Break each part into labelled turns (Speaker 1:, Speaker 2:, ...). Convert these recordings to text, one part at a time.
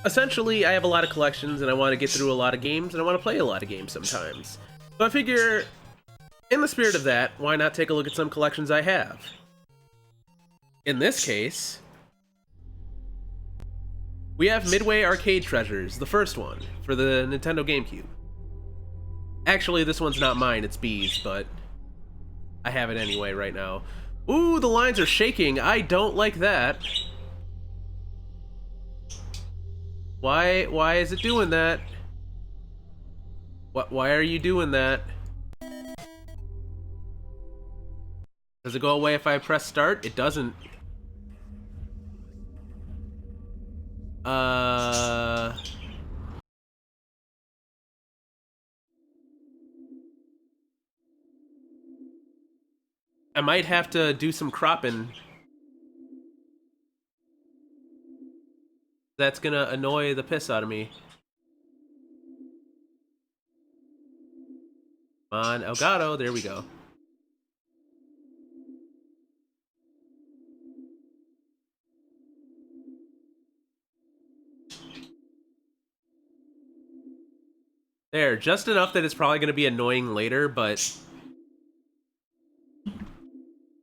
Speaker 1: essentially, I have a lot of collections, and I want to get through a lot of games, and I want to play a lot of games sometimes. So I figure, in the spirit of that, why not take a look at some collections I have? In this case, we have Midway Arcade Treasures, the first one, for the Nintendo GameCube. Actually, this one's not mine, it's B's, but I have it anyway right now. Ooh, the lines are shaking. I don't like that. Why is it doing that? Why are you doing that? Does it go away if I press start? It doesn't. Uh... I might have to do some cropping. That's gonna annoy the piss out of me. Come on, Elgato, there we go. There, just enough that it's probably gonna be annoying later, but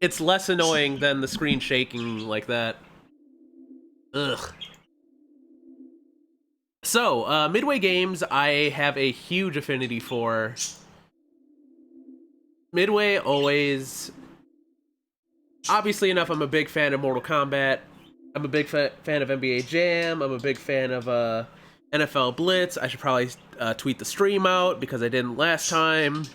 Speaker 1: it's less annoying than the screen shaking like that. Ugh. So, Midway games, I have a huge affinity for. Midway always. Obviously enough, I'm a big fan of Mortal Kombat. I'm a big fan of NBA Jam. I'm a big fan of NFL Blitz. I should probably tweet the stream out because I didn't last time.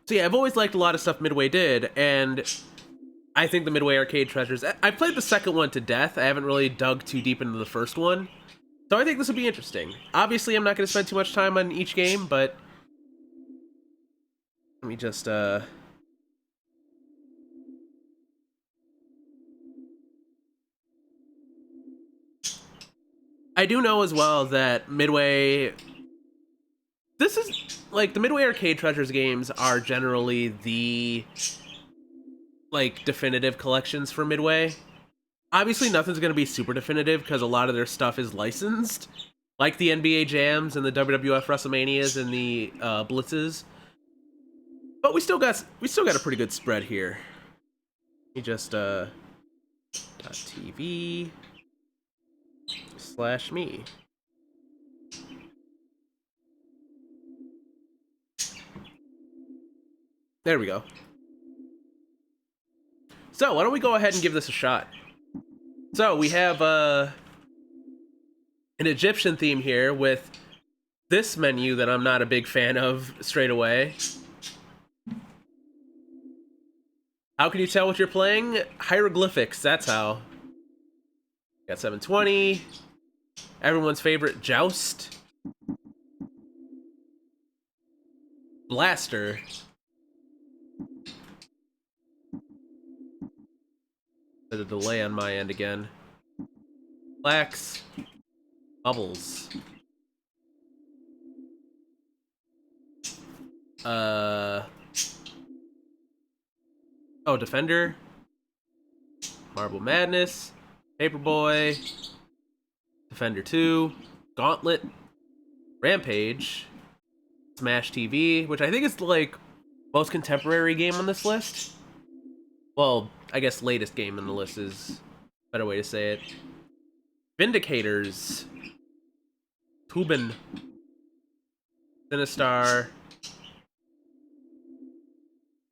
Speaker 1: So yeah, I've always liked a lot of stuff Midway did, and I think the Midway Arcade Treasures. I played the second one to death. I haven't really dug too deep into the first one, so I think this will be interesting. Obviously, I'm not going to spend too much time on each game, but let me just I do know as well that Midway. This is like the Midway Arcade Treasures games are generally the like definitive collections for Midway. Obviously, nothing's going to be super definitive because a lot of their stuff is licensed, like the NBA Jams and the WWF WrestleManias and the Blitzes. But we still got a pretty good spread here. Let me just .tv / me. There we go. So why don't we go ahead and give this a shot? So we have an Egyptian theme here with this menu that I'm not a big fan of straight away. How can you tell what you're playing? Hieroglyphics, that's how. Got 720. Everyone's favorite Joust. Blaster. There's a delay on my end again. Flax. Bubbles. Oh, Defender. Marble Madness. Paperboy. Defender 2. Gauntlet. Rampage. Smash TV, which I think is like most contemporary game on this list. Well, I guess latest game on the list is a better way to say it. Vindicators. Tubin. Sinistar.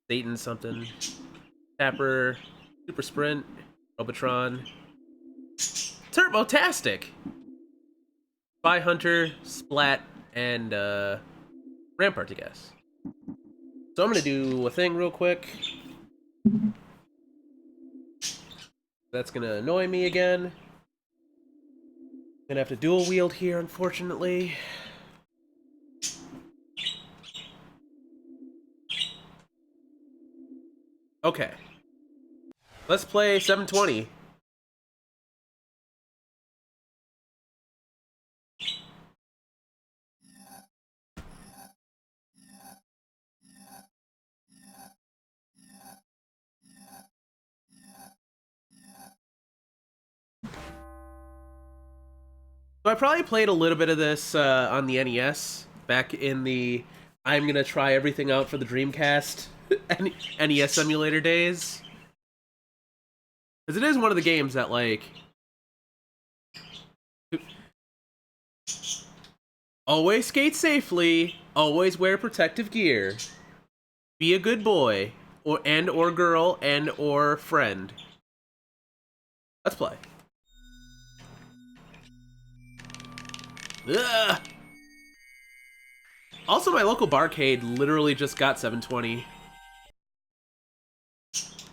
Speaker 1: Satan something. Tapper. Super Sprint. Robotron. Turbotastic! Spy Hunter, Splat, and Rampart, I guess. So I'm gonna do a thing real quick. That's gonna annoy me again. Gonna have to dual wield here, unfortunately. Okay. Let's play 720. So I probably played a little bit of this on the NES back in the I'm gonna try everything out for the Dreamcast NES emulator days. Because it is one of the games that, like, always skate safely, always wear protective gear, be a good boy, or girl, or friend. Let's play. Ugh. Also, my local barcade literally just got 720.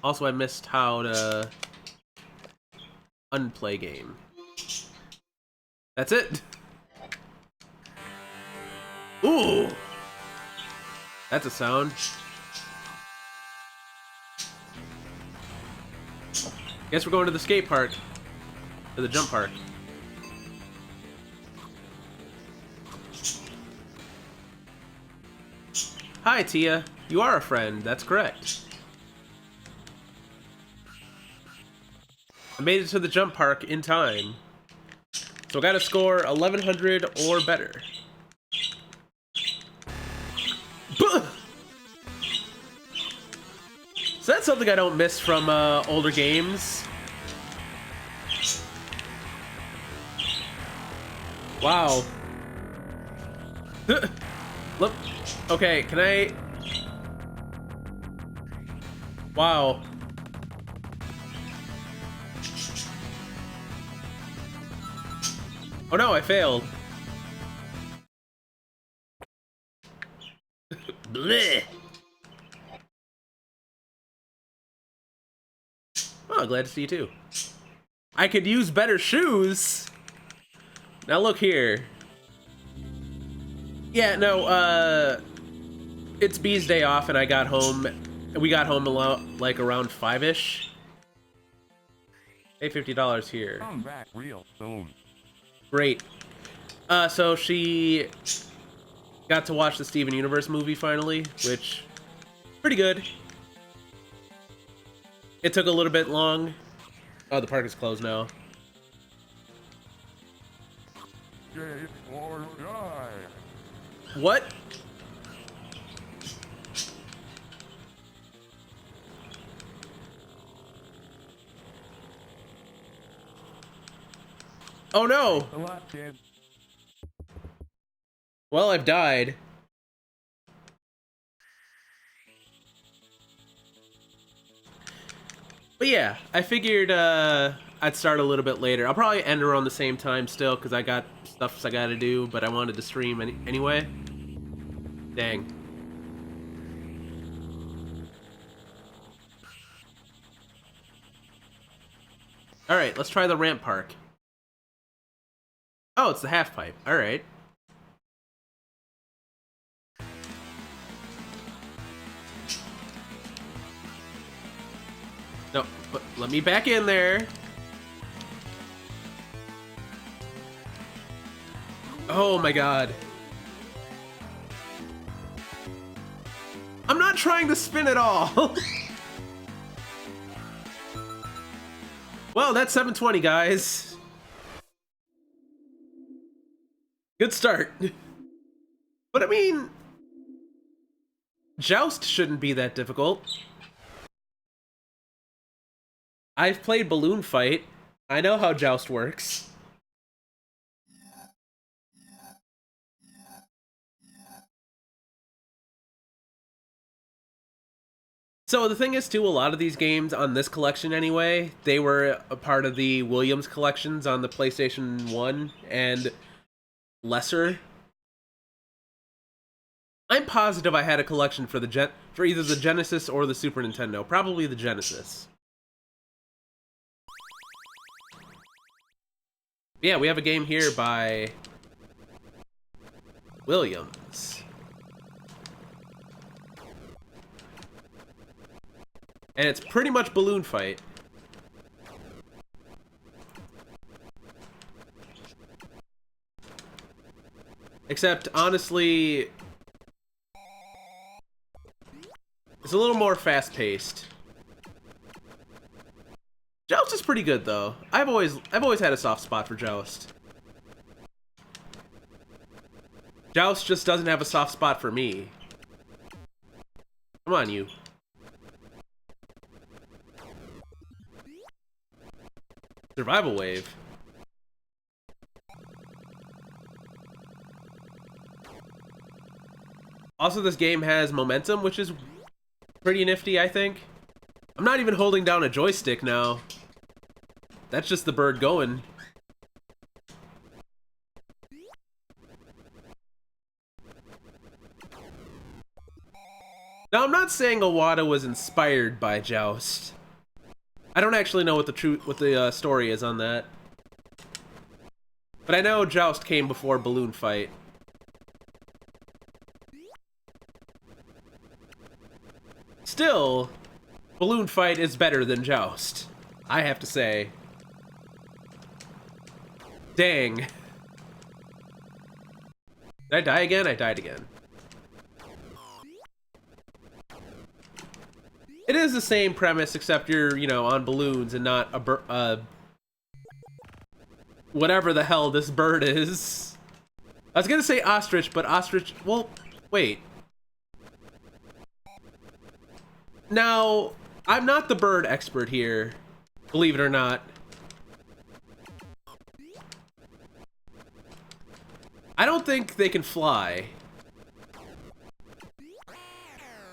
Speaker 1: Also, I missed how to unplay game. That's it. Ooh! That's a sound. Guess we're going to the skate park. To the jump park. Hi, Tia. You are a friend. That's correct. I made it to the jump park in time. So I gotta score 1100 or better. Buh! So that's something I don't miss from older games. Wow. Look. Okay, can I... Wow. Oh no, I failed. Bleh. Oh, glad to see you too. I could use better shoes. Now look here. Yeah, no, it's B's day off and I got home. We got home like around 5-ish. Hey, $50 here.
Speaker 2: Come back real soon.
Speaker 1: Great. So she got to watch the Steven Universe movie finally, which pretty good. It took a little bit long. Oh, the park is closed now. What? Oh no! Well, I've died. But yeah, I figured I'd start a little bit later. I'll probably end around the same time still, because I got stuff I gotta do, but I wanted to stream anyway. Dang. Alright, let's try the ramp park. Oh, it's the half pipe. Alright. No, let me back in there. Oh my god. I'm not trying to spin at all. Well, that's 720, guys. Good start. But I mean, Joust shouldn't be that difficult. I've played Balloon Fight. I know how Joust works. So the thing is, too, a lot of these games on this collection anyway, they were a part of the Williams collections on the PlayStation 1 and lesser. I'm positive I had a collection for for either the Genesis or the Super Nintendo. Probably the Genesis. Yeah, we have a game here by Williams. And it's pretty much Balloon Fight. Except, honestly, it's a little more fast-paced. Joust is pretty good, though. I've always had a soft spot for Joust. Joust just doesn't have a soft spot for me. Come on, you. Survival wave. Also, this game has momentum, which is pretty nifty, I think. I'm not even holding down a joystick now. That's just the bird going. Now, I'm not saying Iwata was inspired by Joust. I don't actually know what the story is on that. But I know Joust came before Balloon Fight. Still, Balloon Fight is better than Joust, I have to say. Dang. Did I die again? I died again. It is the same premise, except you're, you know, on balloons and not a whatever the hell this bird is. I was gonna say ostrich, but ostrich... Well, wait. Now, I'm not the bird expert here, believe it or not. I don't think they can fly.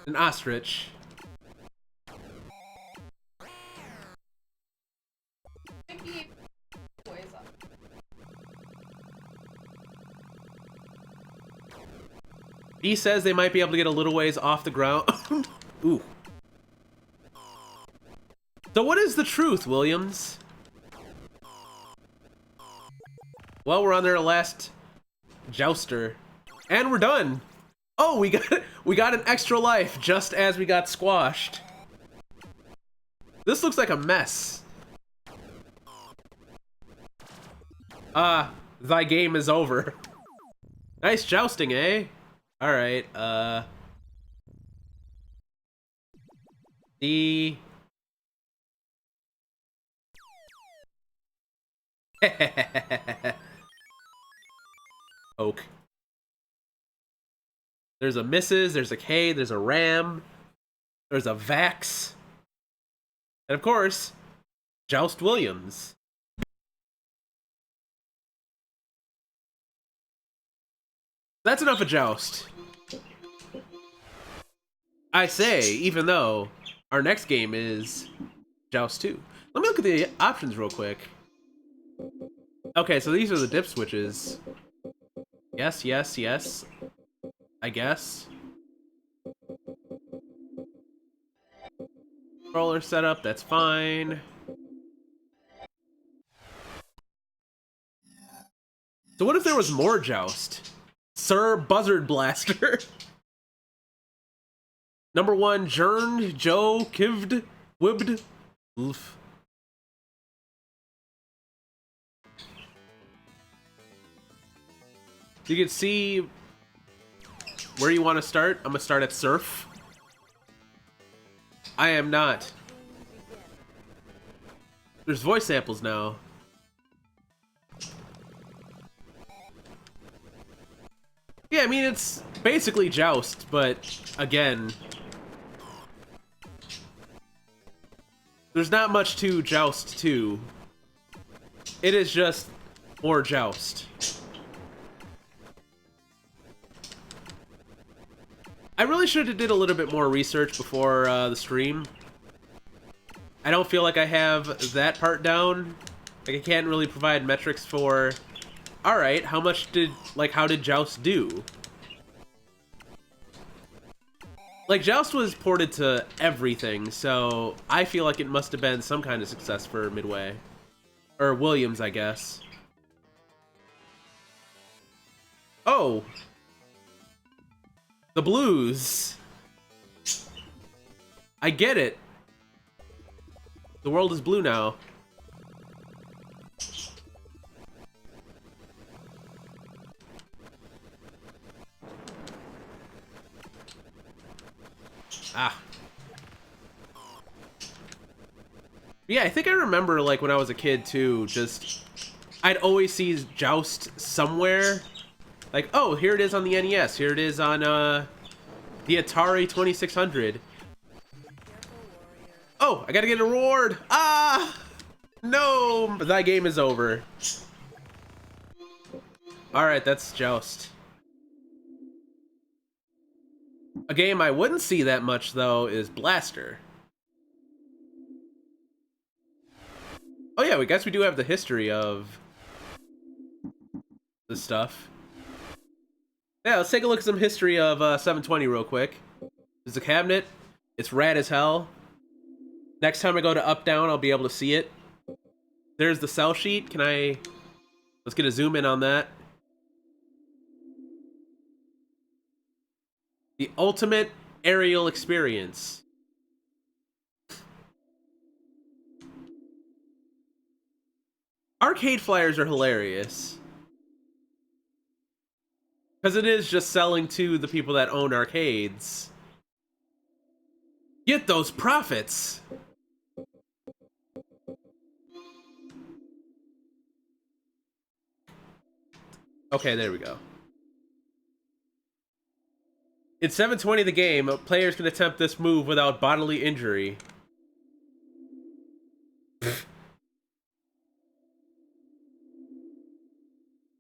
Speaker 1: An ostrich. He says they might be able to get a little ways off the ground. Ooh. So what is the truth, Williams? Well, we're on their last jouster. And we're done. Oh, we got an extra life just as we got squashed. This looks like a mess. Ah, thy game is over. Nice jousting, eh? Alright, the... Oak. There's a Mrs., there's a K, there's a Ram, there's a Vax, and of course, Joust Williams. That's enough of Joust. I say, even though our next game is Joust 2. Let me look at the options real quick. Okay, so these are the dip switches. Yes, yes, yes. I guess. Controller setup, that's fine. So what if there was more Joust? Sir Buzzard Blaster. Number 1, Jern, Joe, Kivd, Wibd. Oof. You can see where you want to start. I'm gonna start at Surf. I am not. There's voice samples now. Yeah, I mean, it's basically Joust, but again, there's not much to Joust 2. It is just more Joust. I really should have did a little bit more research before the stream. I don't feel like I have that part down. Like, I can't really provide metrics for... Alright, how did Joust do? Like, Joust was ported to everything, so I feel like it must have been some kind of success for Midway. Or Williams, I guess. Oh! The blues! I get it! The world is blue now. Ah. Yeah, I think I remember, like, when I was a kid, too, just... I'd always see Joust somewhere, Like, oh, here it is on the NES. Here it is on the Atari 2600. Oh, I gotta get a reward. Ah, no, that game is over. All right, that's Joust. A game I wouldn't see that much though is Blaster. Oh yeah, we guess we do have the history of this stuff. Yeah, let's take a look at some history of 720 real quick. There's a cabinet. It's rad as hell. Next time I go to up down, I'll be able to see it. There's the cell sheet. Let's get a zoom in on that. The ultimate aerial experience. Arcade flyers are hilarious. Because it is just selling to the people that own arcades. Get those profits! Okay, there we go. In 720 the game, players can attempt this move without bodily injury.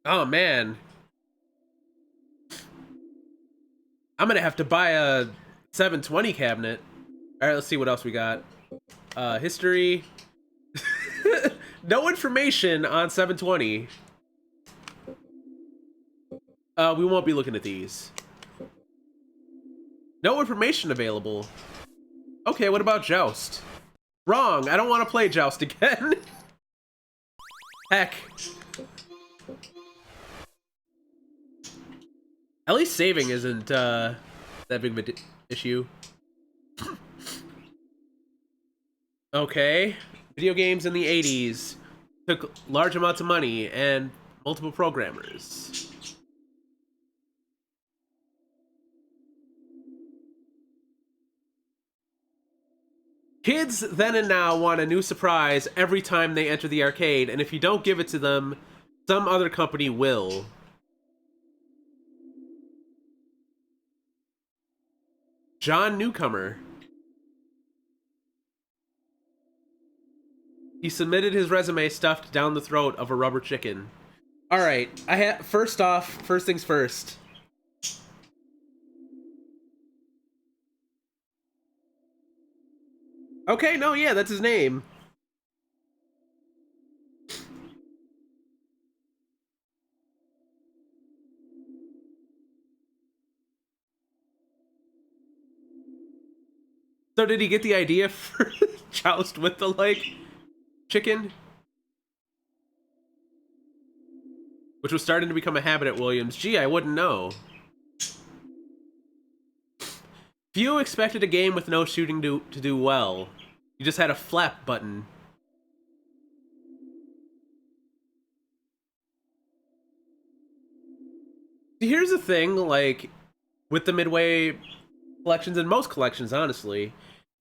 Speaker 1: Oh man. I'm gonna have to buy a 720 cabinet. Alright, let's see what else we got. History. No information on 720. We won't be looking at these. No information available. Okay, what about Joust? Wrong, I don't want to play Joust again. Heck. At least saving isn't that big of an issue. Okay. Video games in the 80s took large amounts of money and multiple programmers. Kids then and now want a new surprise every time they enter the arcade, and if you don't give it to them, some other company will. John Newcomer. He submitted his resume stuffed down the throat of a rubber chicken. All right, first things first. Okay, no, yeah, that's his name. So did he get the idea for Joust with the, like, chicken? Which was starting to become a habit at Williams. Gee, I wouldn't know. Few expected a game with no shooting to do well. You just had a flap button. Here's the thing, like, with the Midway collections, and most collections, honestly,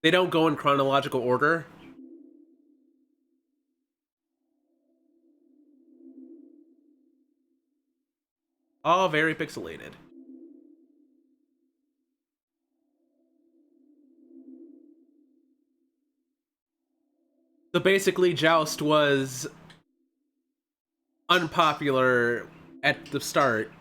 Speaker 1: they don't go in chronological order. All very pixelated. So basically, Joust was unpopular at the start.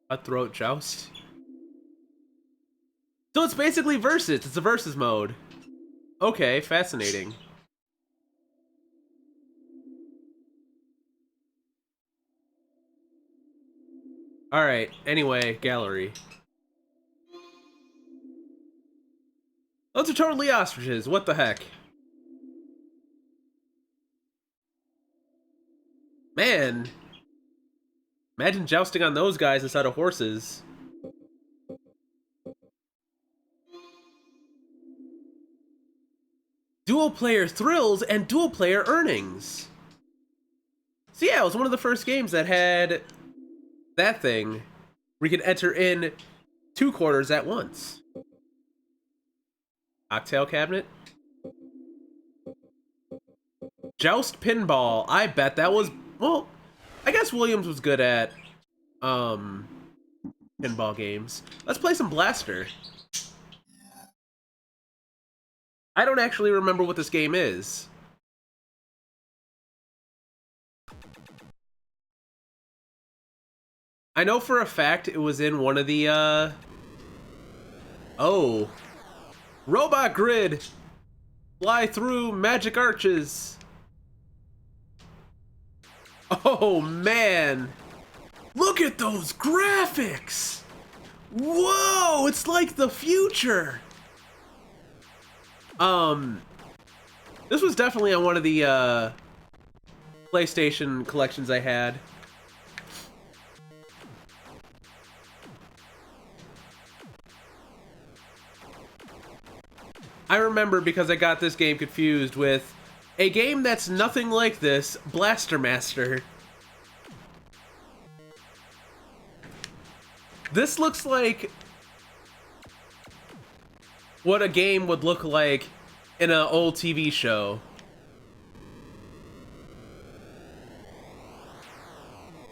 Speaker 1: Cutthroat Joust. So it's basically versus. It's a versus mode. Okay, fascinating. Alright, anyway, gallery. Those are totally ostriches, what the heck? Man. Imagine jousting on those guys instead of horses. Dual player thrills and dual player earnings. So yeah, it was one of the first games that had that thing where you could enter in 2 quarters at once. Cocktail cabinet. Joust pinball. I bet that was, well, I guess Williams was good at pinball games. Let's play some Blaster. I don't actually remember what this game is. I know for a fact it was in one of the, oh. Robot Grid! Fly through magic arches! Oh, man! Look at those graphics! Whoa! It's like the future! This was definitely on one of the, PlayStation collections I had. I remember because I got this game confused with a game that's nothing like this, Blaster Master. This looks like what a game would look like in an old TV show.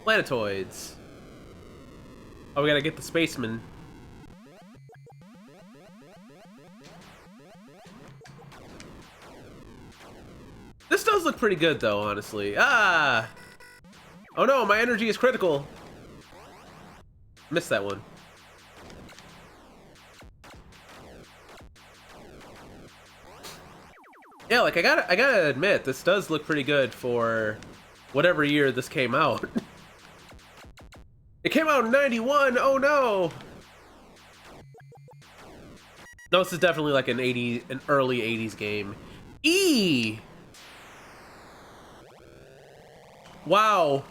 Speaker 1: Planetoids. Oh, we gotta get the spaceman. This does look pretty good, though, honestly. Ah! Oh no, my energy is critical. Missed that one. Yeah, like, I gotta admit, this does look pretty good for whatever year this came out. It came out in 91, oh no! No, this is definitely like an early 80s game. E! Wow.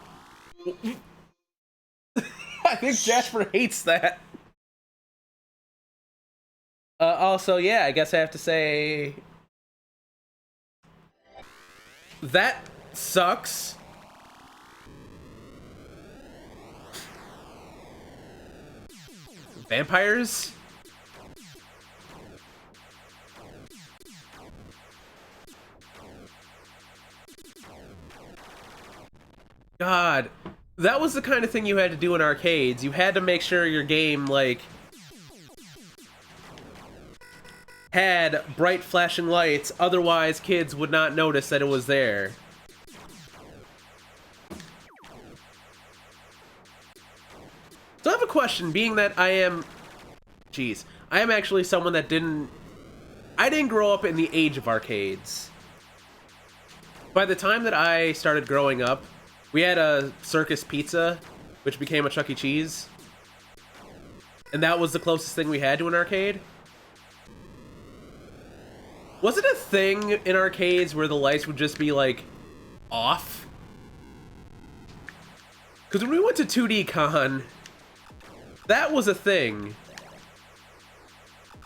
Speaker 1: I think Jasper hates that. Also, yeah, I guess I have to say... that sucks. Vampires? God, that was the kind of thing you had to do in arcades. You had to make sure your game, like, had bright flashing lights, otherwise kids would not notice that it was there. So I have a question, being that I am... Jeez. I am actually someone that didn't... I didn't grow up in the age of arcades. By the time that I started growing up, we had a Circus Pizza, which became a Chuck E. Cheese. And that was the closest thing we had to an arcade. Was it a thing in arcades where the lights would just be, like, off? Because when we went to 2D Con, that was a thing.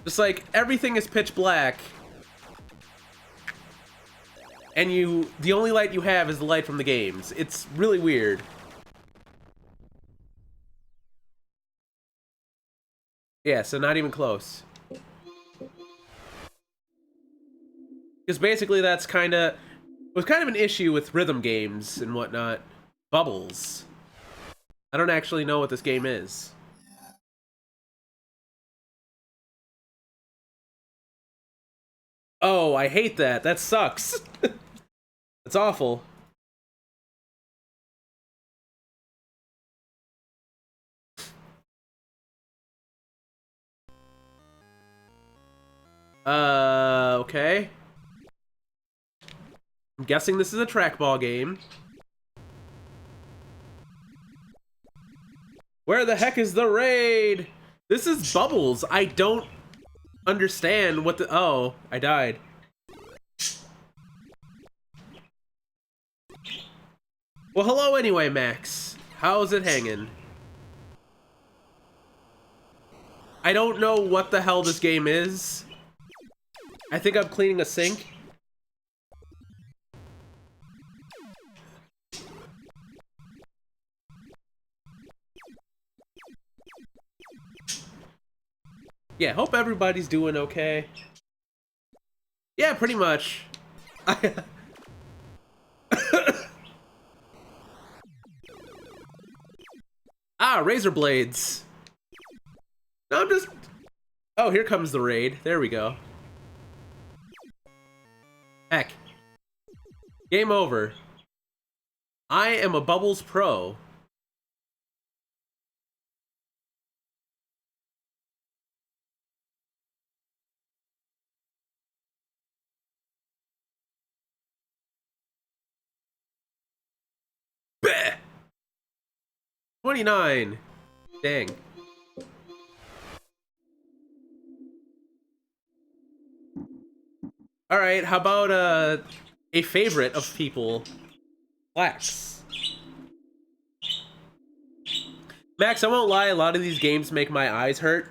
Speaker 1: Just like, everything is pitch black. And the only light you have is the light from the games. It's really weird. Yeah, so not even close. Because basically that's was kind of an issue with rhythm games and whatnot. Bubbles. I don't actually know what this game is. Oh, I hate that. That sucks. That's awful. Okay. I'm guessing this is a trackball game. Where the heck is the raid? This is Bubbles. I don't understand what the... Oh, I died. Well, hello anyway, Max. How's it hanging? I don't know what the hell this game is. I think I'm cleaning a sink. Yeah, hope everybody's doing okay. Yeah, pretty much. Ah, razor blades. No, I'm just... Oh, here comes the raid. There we go. Heck. Game over. I am a Bubbles Pro. Bah! 29. Dang. Alright, how about a favorite of people? Flax. Max, I won't lie, a lot of these games make my eyes hurt.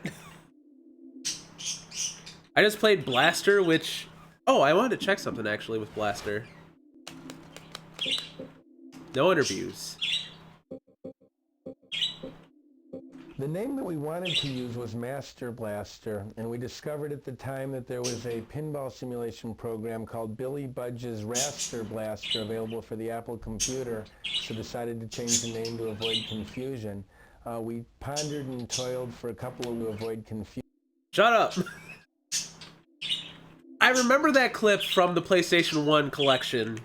Speaker 1: I just played Blaster, which... Oh, I wanted to check something actually with Blaster. No interviews.
Speaker 2: The name that we wanted to use was Master Blaster, and we discovered at the time that there was a pinball simulation program called Billy Budge's Raster Blaster available for the Apple computer, so decided to change the name to avoid confusion. We pondered and toiled for a couple of to avoid confusion.
Speaker 1: Shut up! I remember that clip from the PlayStation 1 collection.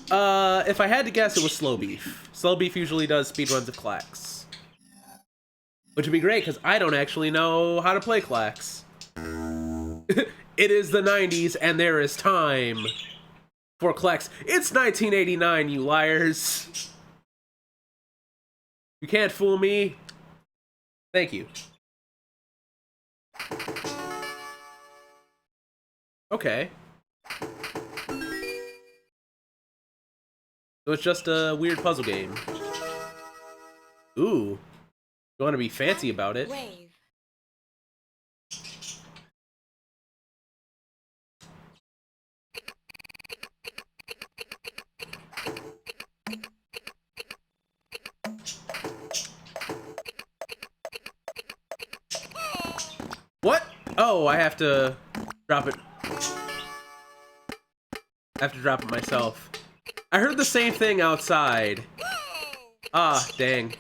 Speaker 1: If I had to guess, it was Slow Beef. Slow Beef usually does speedruns of Clax. Which would be great, because I don't actually know how to play Clax. It is the 90s, and there is time for Clax. It's 1989, you liars! You can't fool me. Thank you. Okay. So it's just a weird puzzle game. Ooh. You want to be fancy about it.
Speaker 3: Wave.
Speaker 1: What? Oh, I have to drop it. I have to drop it myself. I heard the same thing outside. Ah, dang.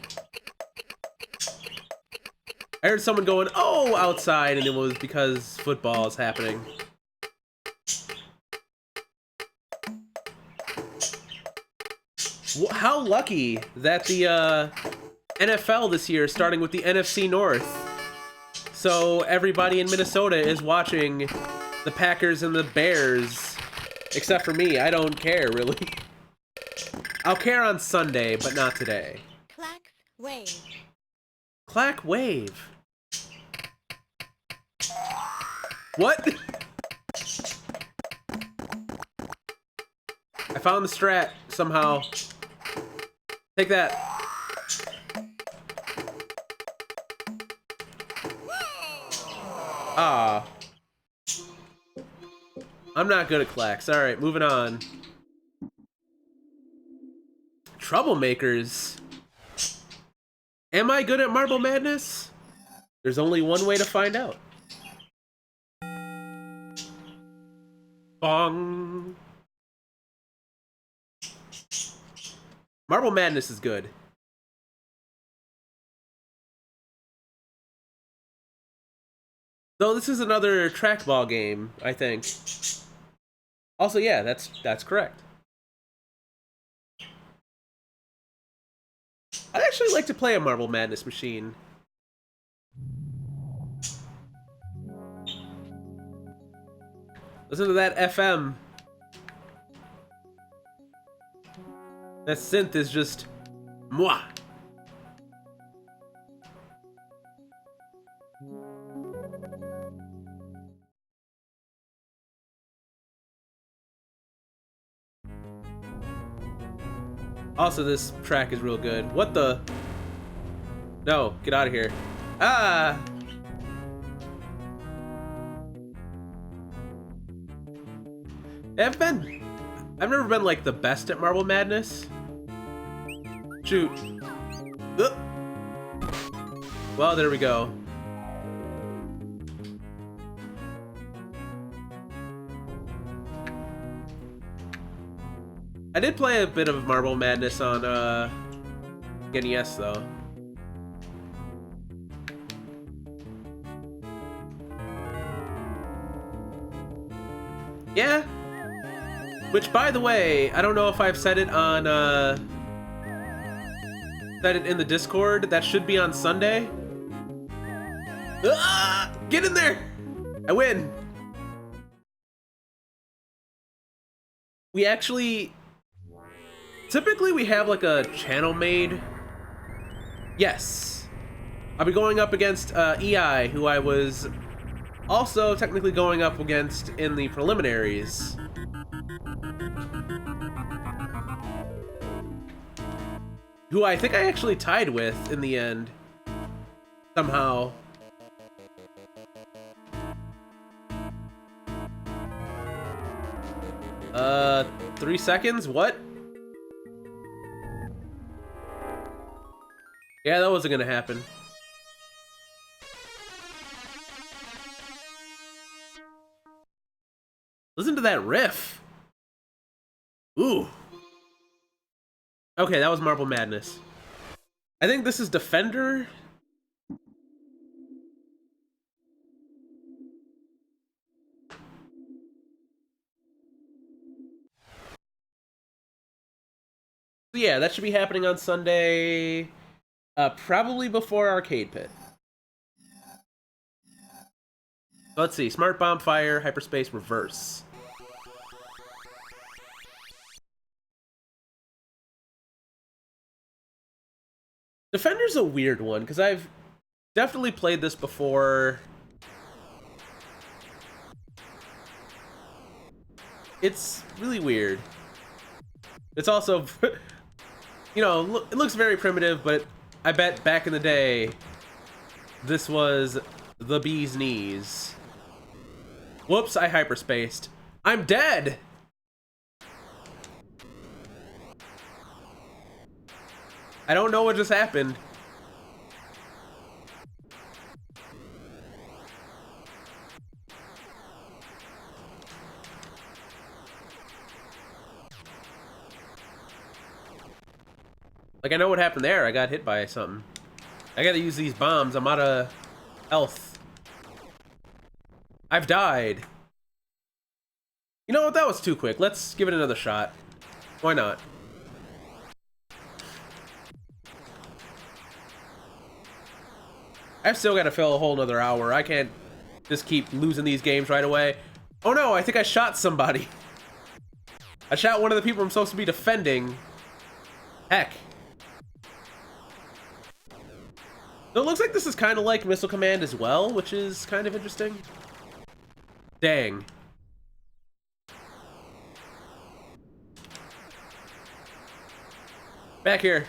Speaker 1: I heard someone going, oh, outside, and it was because football is happening. How lucky that the NFL this year is starting with the NFC North. So everybody in Minnesota is watching the Packers and the Bears. Except for me, I don't care, really. I'll care on Sunday, but not today.
Speaker 3: Clack wave.
Speaker 1: Clack wave. What? I found the strat somehow. Take that. Ah. I'm not good at clacks. Alright, moving on. Troublemakers. Am I good at Marble Madness? There's only one way to find out. Bong. Marble Madness is good. So this is another trackball game, I think. Also, yeah, that's correct. I'd actually like to play a Marble Madness machine. Listen to that FM. That synth is just... Mwah! Also, this track is real good. What the? No, get out of here. Ah! I've never been like the best at Marble Madness. Shoot. Ugh. Well, there we go. did play a bit of Marble Madness on NES though. Yeah. Which, by the way, I don't know if I've said it on said it in the Discord. That should be on Sunday. Ah! Get in there! I win. We actually... Typically we have like a channel made. Yes. I'll be going up against EI, who I was also technically going up against in the preliminaries. Who I think I actually tied with in the end. Somehow. 3 seconds? What? Yeah, that wasn't gonna happen. Listen to that riff. Ooh. Okay, that was Marble Madness. I think this is Defender. So yeah, that should be happening on Sunday. Probably before Arcade Pit. Let's see. Smart Bomb Fire, Hyperspace Reverse. Defender's a weird one, because I've definitely played this before. It's really weird. It's also, you know, it looks very primitive, but I bet back in the day, this was the bee's knees. Whoops, I hyperspaced. I'm dead! I don't know what just happened. Like, I know what happened there. I got hit by something. I gotta use these bombs. I'm out of health. I've died. You know what? That was too quick. Let's give it another shot. Why not? I've still got to fill a whole nother hour. I can't just keep losing these games right away. Oh no, I think I shot somebody. I shot one of the people I'm supposed to be defending. Heck. So it looks like this is kind of like Missile Command as well, which is kind of interesting. Dang. Back here.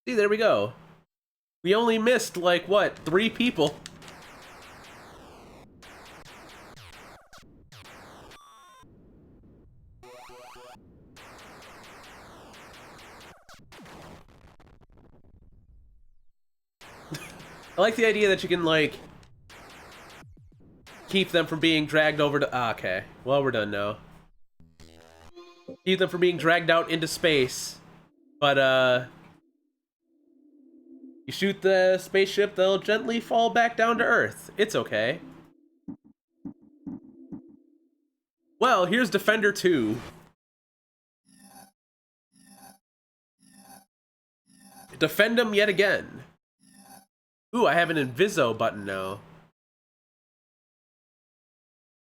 Speaker 1: See, there we go. We only missed, like, what, 3 people? I like the idea that you can, like, keep them from being dragged over to... Ah, okay. Well, we're done now. Keep them from being dragged out into space. But, you shoot the spaceship, they'll gently fall back down to Earth. It's okay. Well, here's Defender 2. Defend them yet again. Ooh, I have an Inviso button now.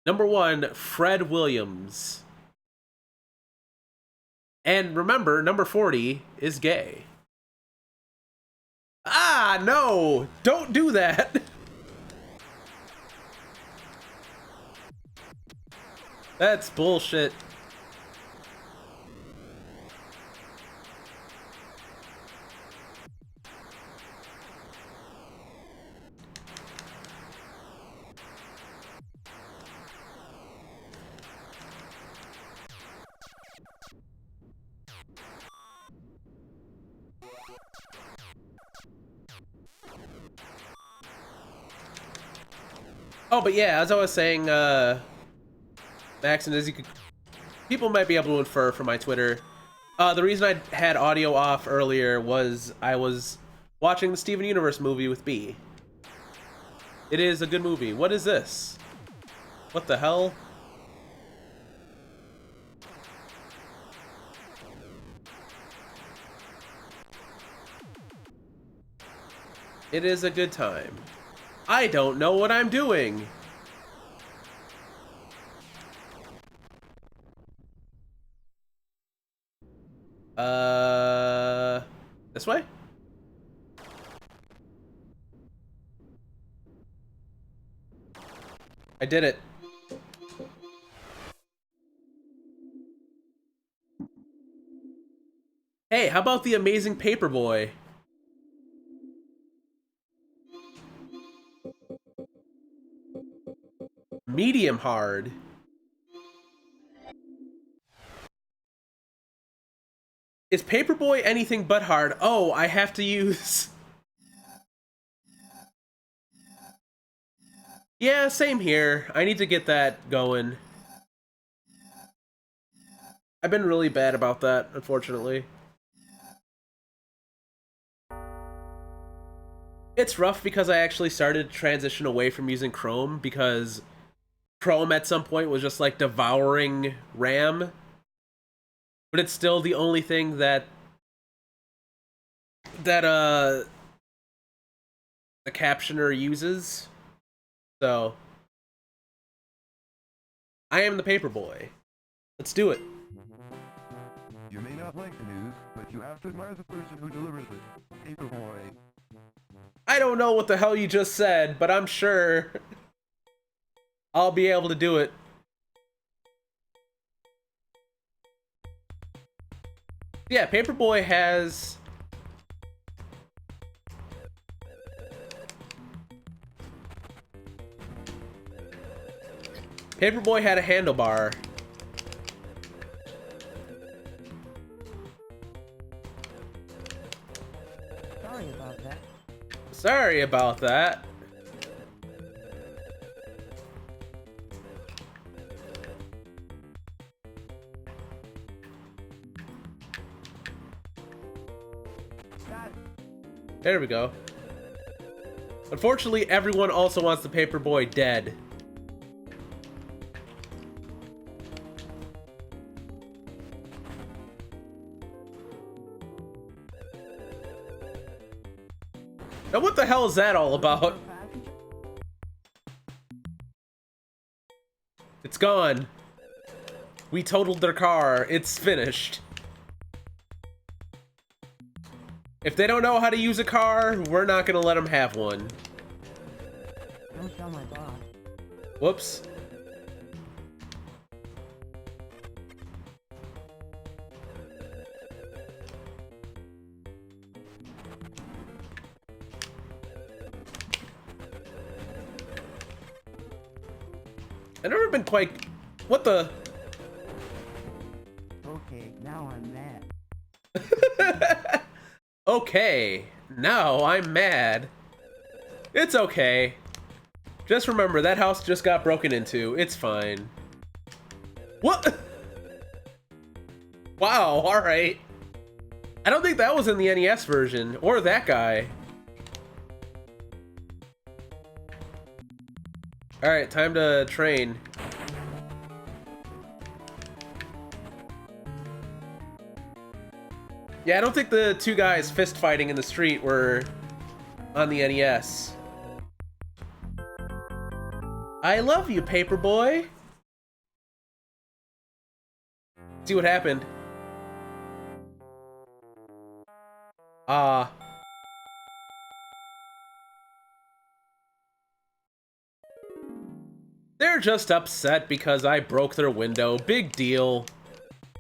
Speaker 1: Number 1, Fred Williams. And remember, number 40 is gay. Ah, no! Don't do that! That's bullshit. Oh, but yeah, as I was saying, Max, and as you could, people might be able to infer from my Twitter, the reason I had audio off earlier was I was watching the Steven Universe movie with B. It is a good movie. What is this? What the hell? It is a good time. I don't know what I'm doing. This way? I did it. Hey, how about the amazing Paperboy? Medium hard. Is Paperboy anything but hard? Oh, I have to use... Yeah, same here. I need to get that going. I've been really bad about that, unfortunately. It's rough because I actually started to transition away from using Chrome because Chrome at some point was just like devouring RAM. But it's still the only thing that the captioner uses. So I am the Paperboy. Let's do it.
Speaker 3: You may not like the news, but you have to admire the person who delivers it. Paperboy.
Speaker 1: I don't know what the hell you just said, but I'm sure I'll be able to do it. Yeah, Paperboy has... Paperboy had a handlebar.
Speaker 4: Sorry about that.
Speaker 1: Sorry about that. There we go. Unfortunately, everyone also wants the Paperboy dead. Now what the hell is that all about? It's gone. We totaled their car. It's finished. If they don't know how to use a car, we're not gonna let them have one.
Speaker 4: Don't tell my boss.
Speaker 1: Whoops. I've never been quite... What the...
Speaker 4: Okay, now I'm mad.
Speaker 1: Okay, now I'm mad. It's okay. Just remember, that house just got broken into. It's fine. What? Wow, alright. I don't think that was in the NES version, or that guy. Alright, time to train. Yeah, I don't think the two guys fist fighting in the street were on the NES. I love you, Paperboy. See what happened. Ah. They're just upset because I broke their window. Big deal.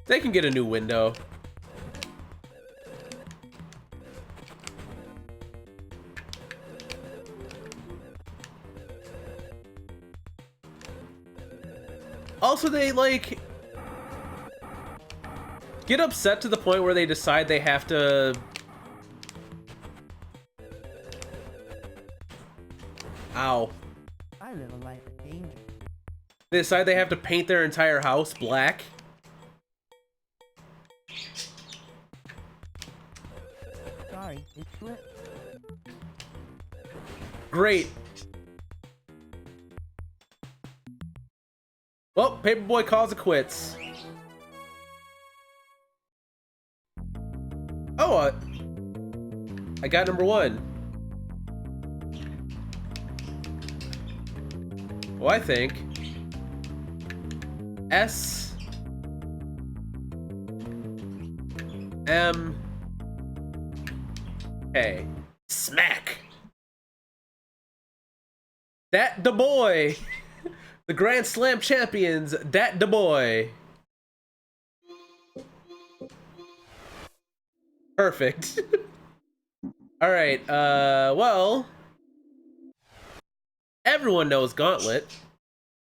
Speaker 1: They can get a new window. Also, they, like, get upset to the point where they decide they have to... Ow.
Speaker 4: I live a life
Speaker 1: They decide they have to paint their entire house black.
Speaker 4: Sorry, it slipped.
Speaker 1: Great. Well, Paperboy calls it quits. Oh, I got number 1. Well, I think S M K. Smack. That da boy. The Grand Slam champions, that da boy. Perfect. All right, well, everyone knows Gauntlet.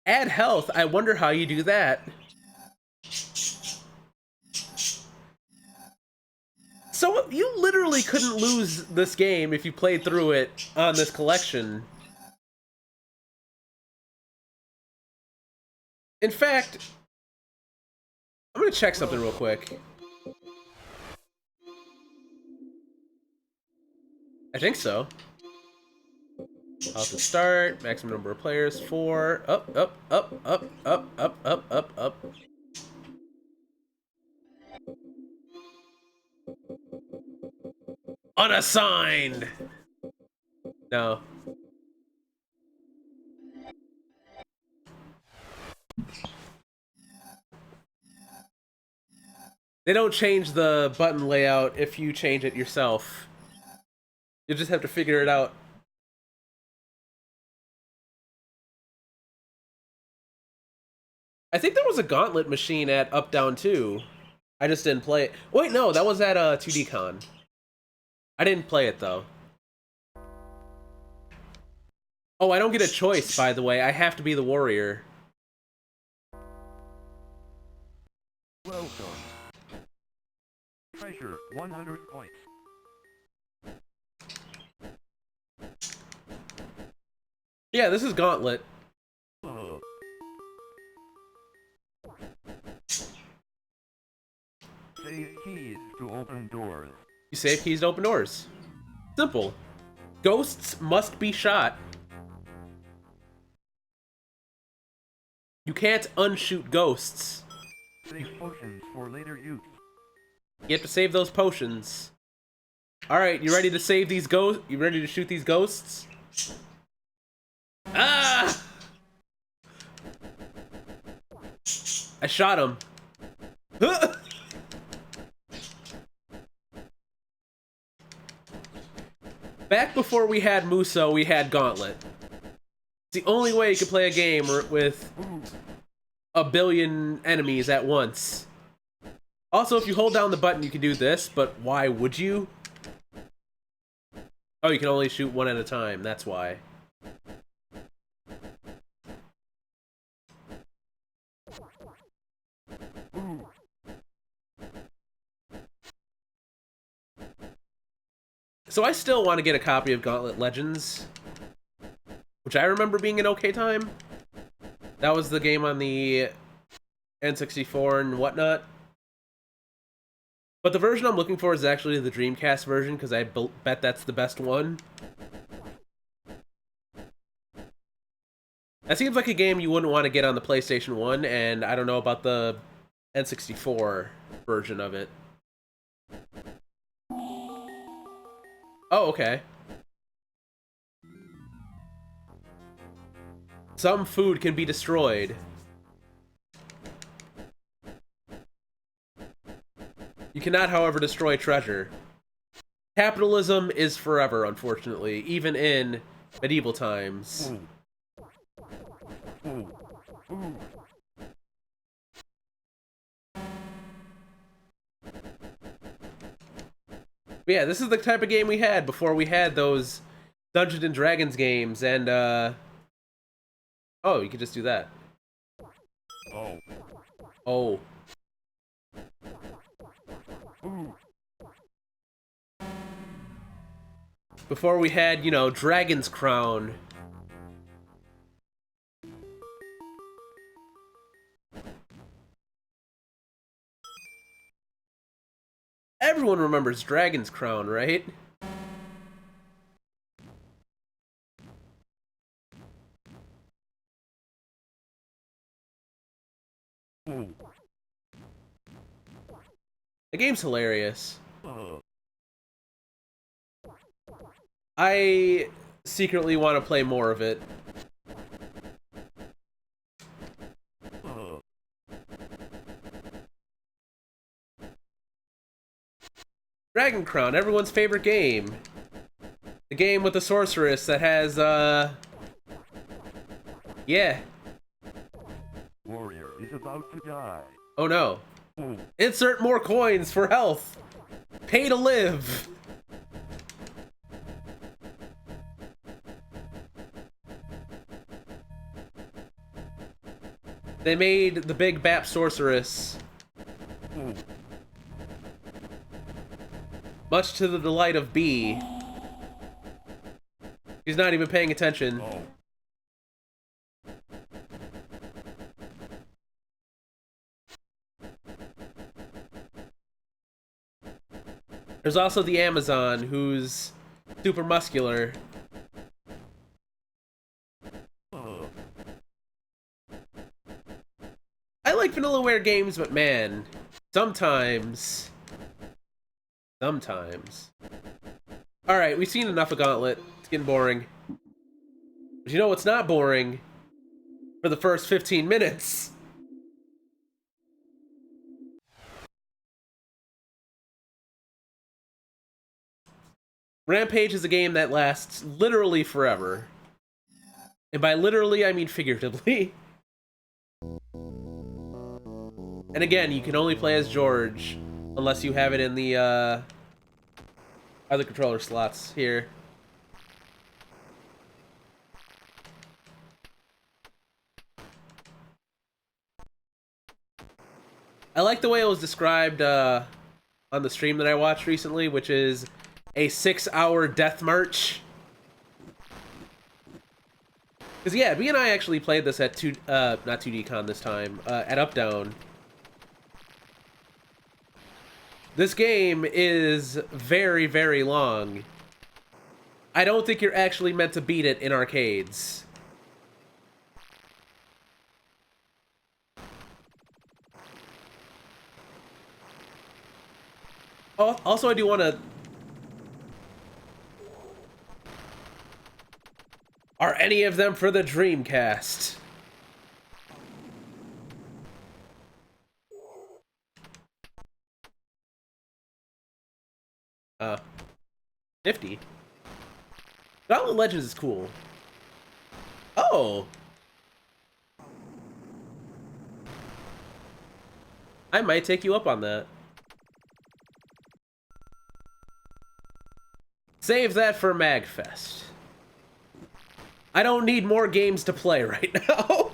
Speaker 1: Add health, I wonder how you do that. So you literally couldn't lose this game if you played through it on this collection. In fact, I'm gonna check something real quick. I think so. Off the start, maximum number of players, 4. Up, up, up, up, up, up, up, up, up. Unassigned! No. They don't change the button layout if you change it yourself. You just have to figure it out. I think there was a Gauntlet machine at Up Down 2. I just didn't play it. Wait, no, that was at 2D-Con. I didn't play it, though. Oh, I don't get a choice, by the way. I have to be the warrior.
Speaker 3: Welcome. Treasure 100 points.
Speaker 1: Yeah, this is Gauntlet.
Speaker 3: Save keys to open doors.
Speaker 1: You save keys to open doors. Simple. Ghosts must be shot. You can't unshoot ghosts.
Speaker 3: Save potions for later use.
Speaker 1: You have to save those potions. Alright, you ready to save these ghosts? You ready to shoot these ghosts? Ah! I shot him. Back before we had Muso, we had Gauntlet. It's the only way you could play a game with a billion enemies at once. Also, if you hold down the button, you can do this, but why would you? Oh, you can only shoot one at a time, that's why. So I still want to get a copy of Gauntlet Legends, which I remember being an okay time. That was the game on the N64 and whatnot. But the version I'm looking for is actually the Dreamcast version, because I bet that's the best one. That seems like a game you wouldn't want to get on the PlayStation 1, and I don't know about the N64 version of it. Oh, okay. Some food can be destroyed. You cannot, however, destroy treasure. Capitalism is forever, unfortunately, even in medieval times. But yeah, this is the type of game we had before we had those Dungeons and Dragons games, and oh, you could just do that.
Speaker 3: Oh.
Speaker 1: Oh. Before we had, you know, Dragon's Crown. Everyone remembers Dragon's Crown, right? The game's hilarious. I secretly want to play more of it. Dragon Crown, everyone's favorite game. The game with the sorceress that has, yeah.
Speaker 3: Warrior is about to die.
Speaker 1: Oh no. Insert more coins for health. Pay to live. They made the big Bap sorceress. Much to the delight of B. He's not even paying attention. There's also the Amazon, who's super muscular. I like Vanillaware games, but man, sometimes. Alright, we've seen enough of Gauntlet. It's getting boring. But you know what's not boring? For the first 15 minutes. Rampage is a game that lasts literally forever. And by literally, I mean figuratively. And again, you can only play as George unless you have it in the other controller slots here. I like the way it was described on the stream that I watched recently, which is a 6-hour death march. Because yeah, me and I actually played this at not 2DCon this time, at Up Down. This game is very, very long. I don't think you're actually meant to beat it in arcades. Oh, also, I do want to... Are any of them for the Dreamcast? Nifty. Gauntlet Legends is cool. Oh! I might take you up on that. Save that for MagFest. I don't need more games to play right now.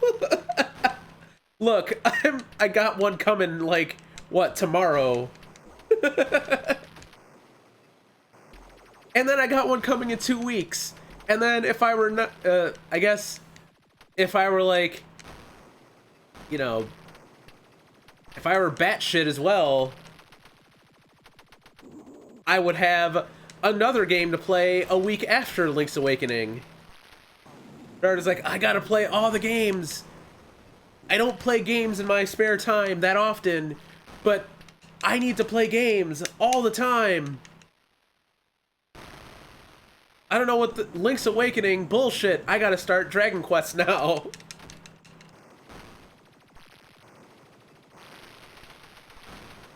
Speaker 1: Look, I got one coming, like, what, tomorrow? And then I got one coming in 2 weeks. And then if I were not, I guess, if I were like, you know, if I were batshit as well, I would have another game to play a week after Link's Awakening. Is like, I gotta play all the games. I don't play games in my spare time that often, but I need to play games all the time. I don't know what the Link's Awakening bullshit. I gotta start Dragon Quest now.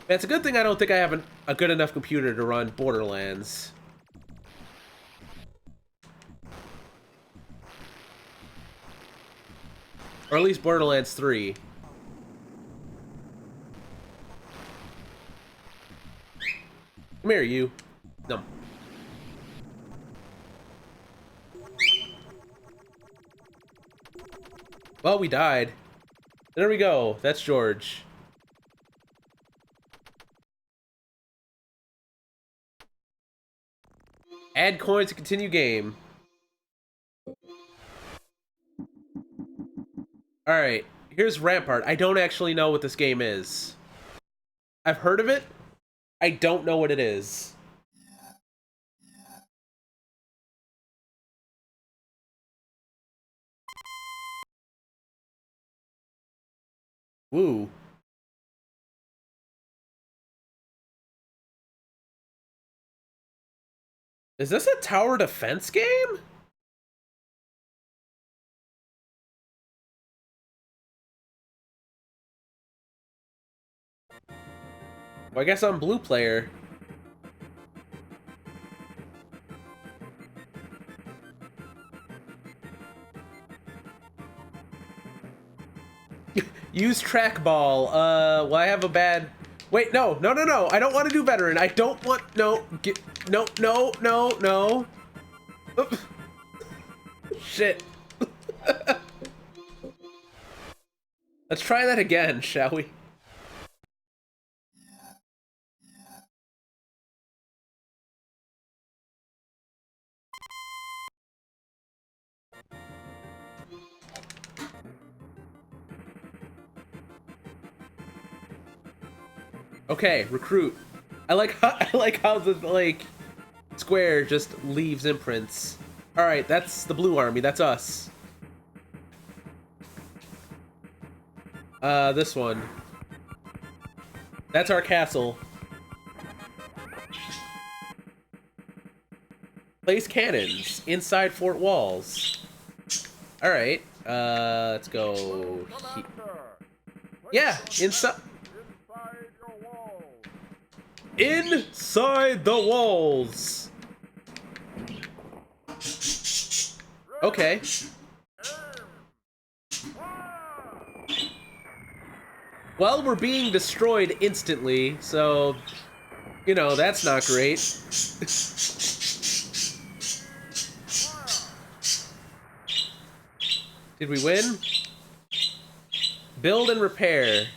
Speaker 1: It's a good thing I don't think I have a good enough computer to run Borderlands. Or at least Borderlands 3. Come here, you. No. Well, we died. There we go. That's George. Add coins to continue game. Alright, here's Rampart. I don't actually know what this game is. I've heard of it, I don't know what it is. Woo. Is this a tower defense game? Well, I guess I'm blue player. Use trackball. Well, I have a bad... Wait, no. I don't want to do veteran. I don't want... No. No. Oop. Shit. Let's try that again, shall we? Okay, recruit. I like how the like square just leaves imprints. All right, that's the blue army. That's us. This one. That's our castle. Place cannons inside fort walls. All right. Let's go. Yeah, inside. Inside the walls. Okay. Well, we're being destroyed instantly, so you know that's not great. Did we win? Build and repair.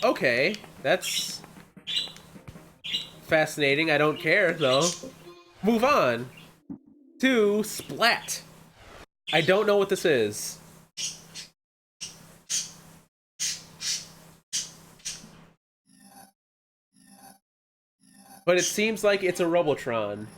Speaker 1: Okay, that's fascinating. I don't care, though. Move on to Splat. I don't know what this is. But it seems like it's a Robotron.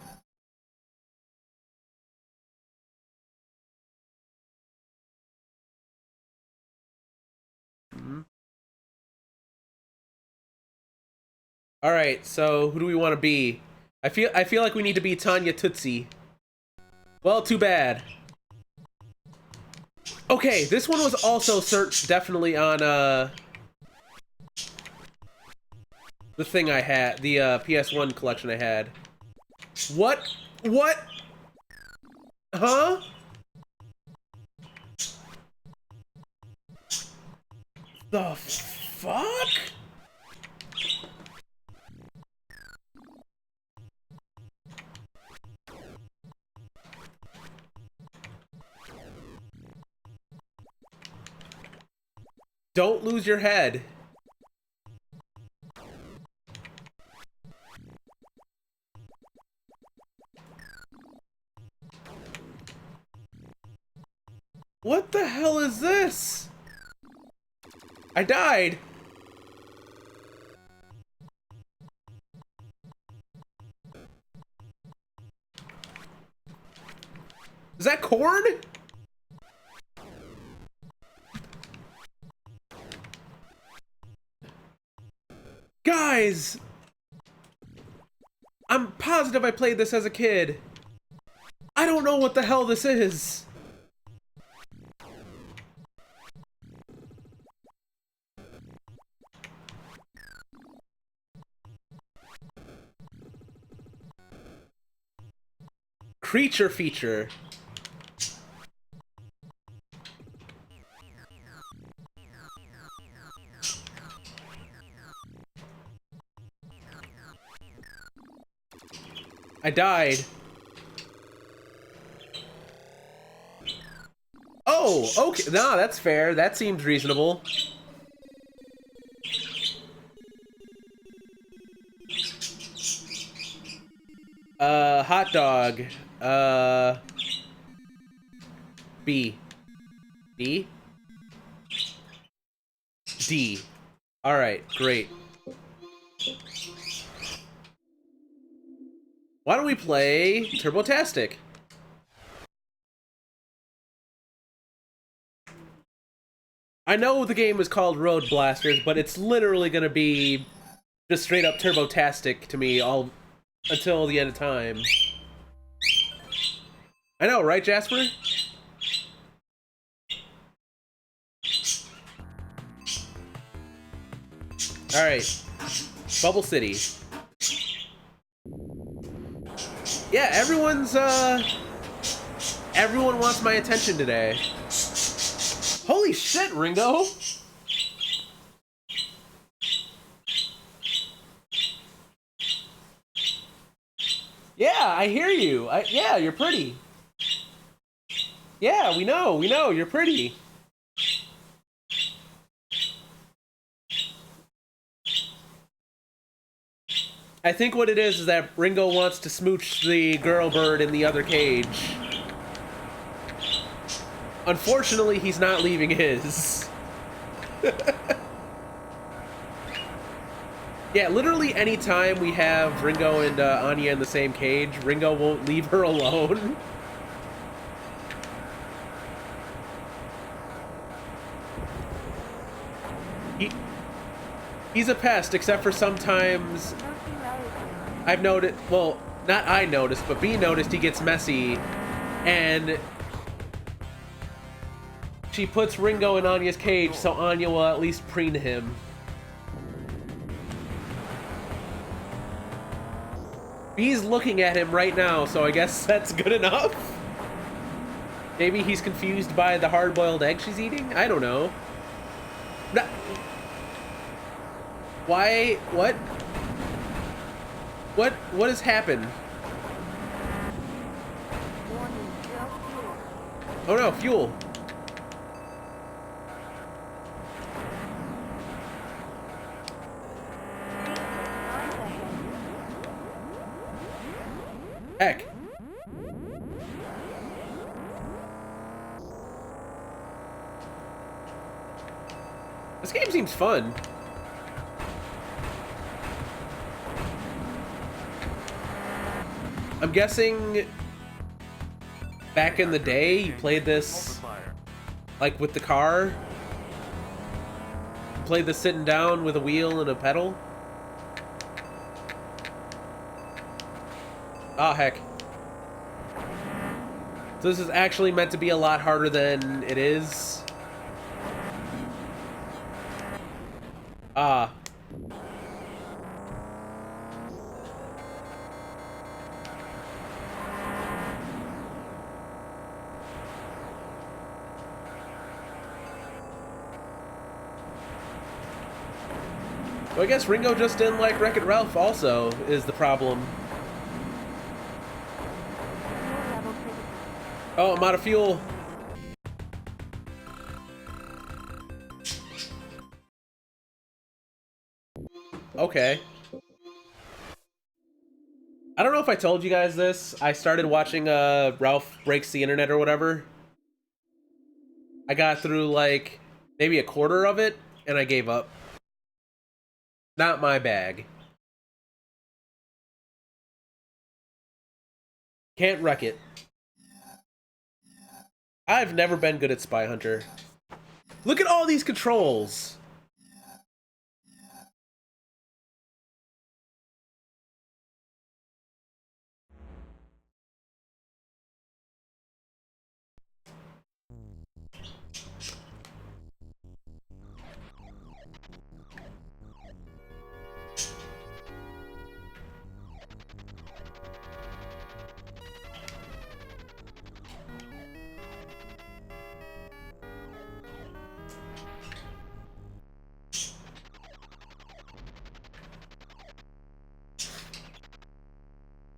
Speaker 1: All right, so who do we want to be? I feel like we need to be Tanya Tootsie. Well, too bad. Okay, this one was also definitely on the thing I had, the PS1 collection I had. What? What? Huh? The fuck? Don't lose your head. What the hell is this? I died. Is that corn? Guys! I'm positive I played this as a kid. I don't know what the hell this is. Creature feature. I died. Oh, okay. Nah, that's fair. That seems reasonable. Hot dog. B. B? D. Alright, great. Why don't we play Turbotastic? I know the game is called Road Blasters, but it's literally gonna be just straight up Turbotastic to me all until the end of time. I know, right, Jasper? Alright. Bubble City. Yeah, everyone wants my attention today. Holy shit, Ringo! Yeah, I hear you. Yeah, you're pretty. Yeah, we know, you're pretty. I think what it is that Ringo wants to smooch the girl bird in the other cage. Unfortunately, he's not leaving his. Yeah, literally any time we have Ringo and Anya in the same cage, Ringo won't leave her alone. He's a pest, except for sometimes I've noticed, well, not I noticed, but B noticed he gets messy, and she puts Ringo in Anya's cage so Anya will at least preen him. B's looking at him right now, so I guess that's good enough. Maybe he's confused by the hard-boiled egg she's eating? I don't know. No. Why? What? What has happened? Oh no, fuel. Heck. This game seems fun. I'm guessing back in the day you played this like with the car. You played this sitting down with a wheel and a pedal. Oh heck. So this is actually meant to be a lot harder than it is. Ah. So I guess Ringo just didn't like Wreck-It Ralph also, is the problem. Oh, I'm out of fuel. Okay. I don't know if I told you guys this. I started watching Ralph Breaks the Internet or whatever. I got through like maybe a quarter of it and I gave up. Not my bag. Can't wreck it. I've never been good at Spy Hunter. Look at all these controls.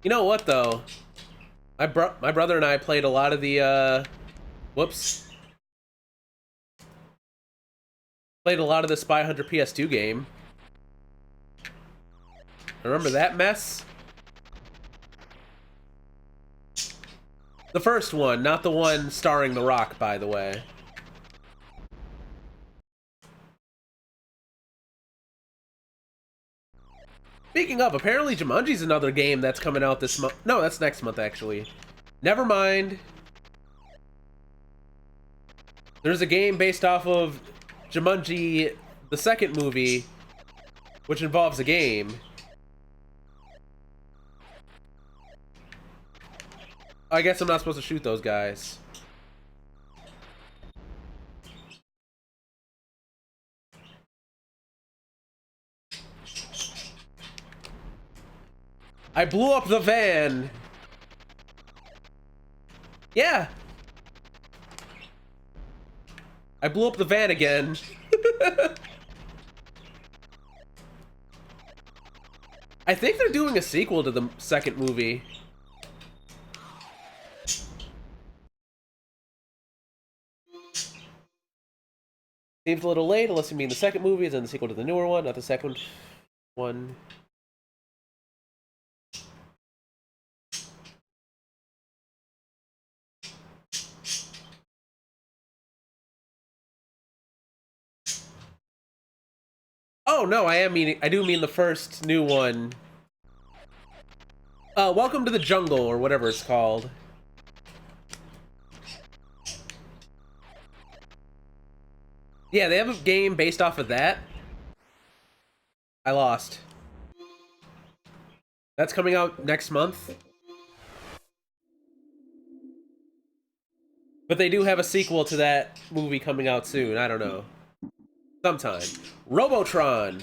Speaker 1: You know what, though? My brother and I played a lot of the, whoops. Played a lot of the Spy Hunter PS2 game. Remember that mess? The first one, not the one starring The Rock, by the way. Speaking of, apparently Jumanji's another game that's coming out this month. No, that's next month, actually. Never mind. There's a game based off of Jumanji, the second movie, which involves a game. I guess I'm not supposed to shoot those guys. I blew up the van. Yeah. I blew up the van again. I think they're doing a sequel to the second movie. Seems a little late, unless you mean the second movie is in the sequel to the newer one, not the second one. Oh no, I do mean the first new one. Welcome to the Jungle, or whatever it's called. Yeah, they have a game based off of that. I lost. That's coming out next month. But they do have a sequel to that movie coming out soon. I don't know. Sometime. Robotron.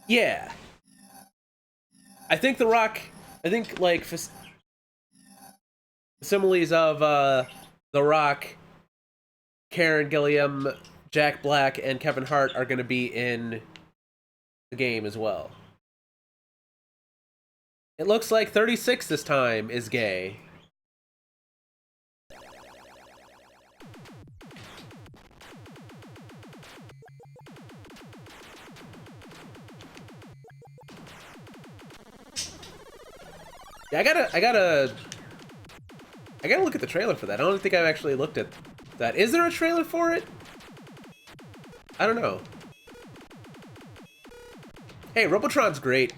Speaker 1: Yeah. I think The Rock... I think, like, similes of, The Rock, Karen Gilliam, Jack Black, and Kevin Hart are going to be in the game as well. It looks like 36 this time is gay. Yeah, I gotta look at the trailer for that. I don't think I've actually looked at that. Is there a trailer for it? I don't know. Hey, Robotron's great.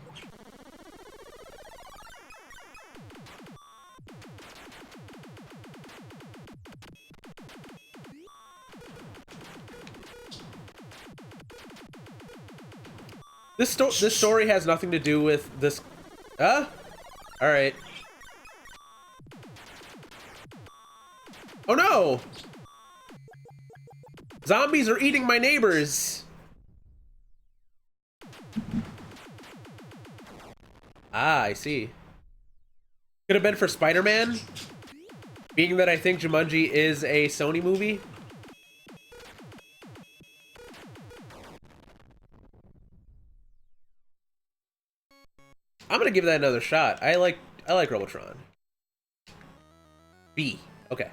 Speaker 1: This story has nothing to do with this. All right. Oh no! Zombies are eating my neighbors. Ah, I see. Could have been for Spider-Man, being that I think Jumanji is a Sony movie. I'm gonna give that another shot. I like Robotron. B. Okay.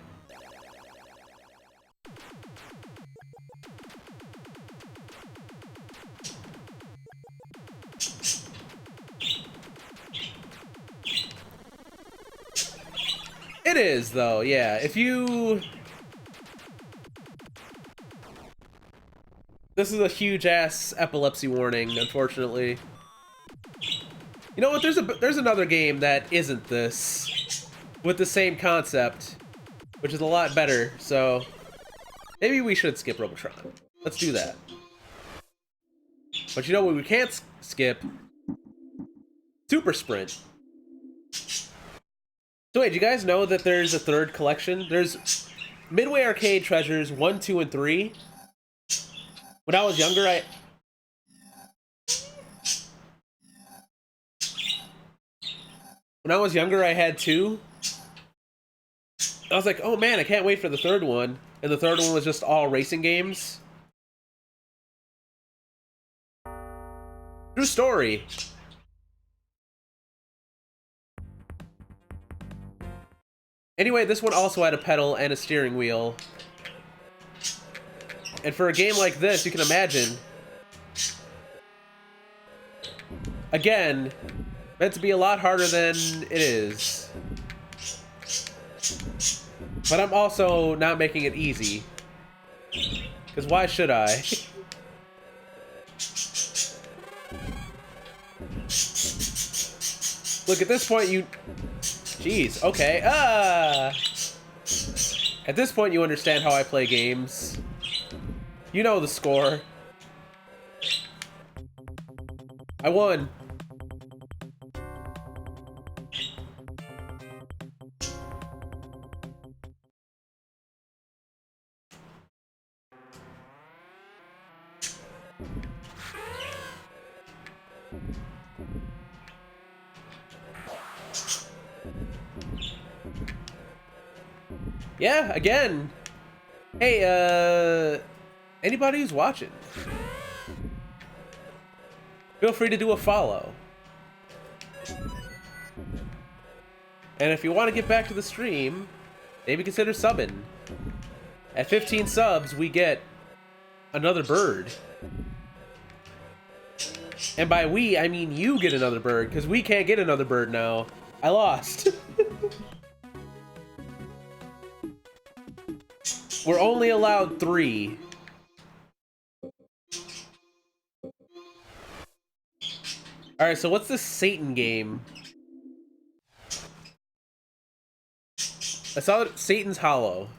Speaker 1: It is, though, yeah. If you... This is a huge-ass epilepsy warning, unfortunately. You know what? There's another game that isn't this, with the same concept, which is a lot better, so... Maybe we should skip Robotron. Let's do that. But you know what we can't skip? Super Sprint. So wait, do you guys know that there's a third collection? There's Midway Arcade Treasures 1, 2, and 3. When I was younger, I had 2. I was like, oh man, I can't wait for the third one. And the third one was just all racing games. True story. Anyway, this one also had a pedal and a steering wheel. And for a game like this, you can imagine... Again, meant to be a lot harder than it is. But I'm also not making it easy. Because why should I? Look, at this point, you... Jeez, okay. At this point, you understand how I play games. You know the score. I won. Yeah, again. Hey, anybody who's watching, feel free to do a follow. And if you want to get back to the stream, maybe consider subbing. At 15 subs, we get another bird. And by we, I mean you get another bird, because we can't get another bird now. I lost. We're only allowed 3. Alright, so what's this Satan game? I saw it, Satan's Hollow.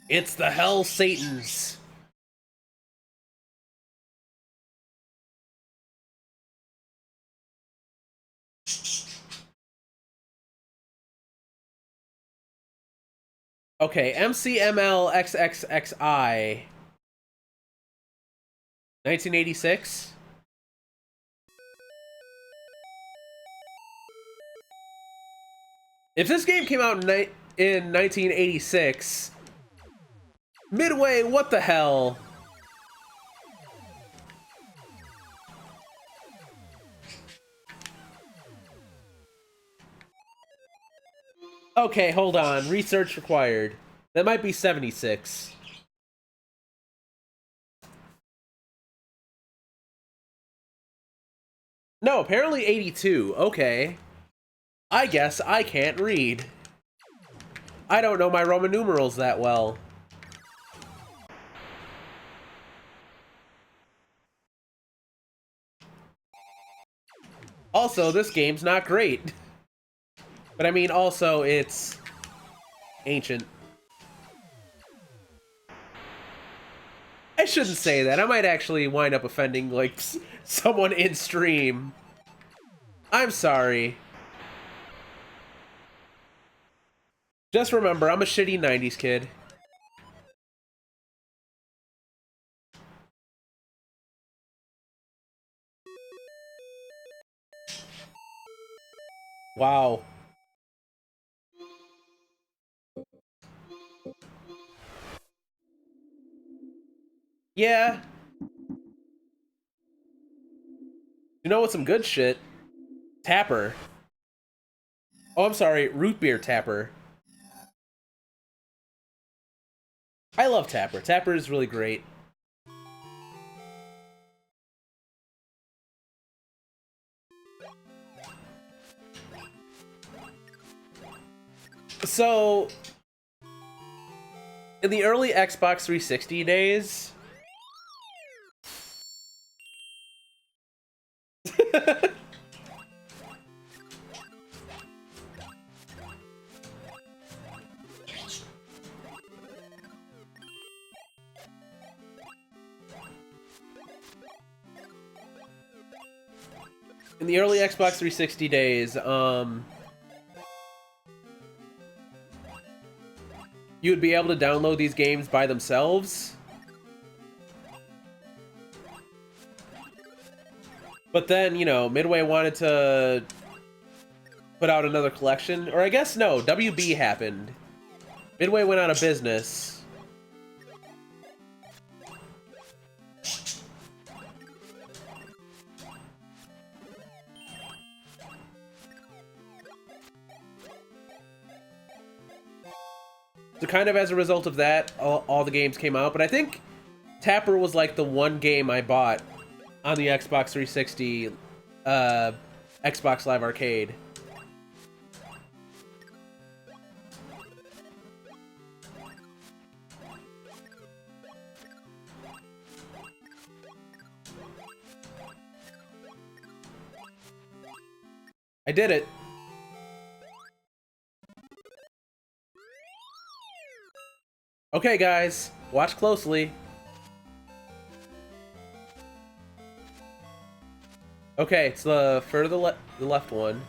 Speaker 1: It's the Hell Satans. Okay, MCMLXXXI. 1986? If this game came out in 1986, Midway, what the hell? Okay, hold on. Research required. That might be 76. No, apparently 82. Okay. I guess I can't read. I don't know my Roman numerals that well. Also, this game's not great. But I mean, also, it's ancient. I shouldn't say that. I might actually wind up offending, like, someone in stream. I'm sorry. Just remember, I'm a shitty 90s kid. Wow. Yeah. You know what's some good shit? Tapper. Oh, I'm sorry, root beer Tapper. I love Tapper. Tapper is really great. So, in the early Xbox 360 days... in the early Xbox 360 days, you would be able to download these games by themselves. But then, you know, Midway wanted to put out another collection. Or I guess, no, WB happened. Midway went out of business. So kind of as a result of that, all the games came out. But I think Tapper was like the one game I bought on the Xbox 360, Xbox Live Arcade. I did it. Okay, guys, watch closely. Okay, it's the further the left one.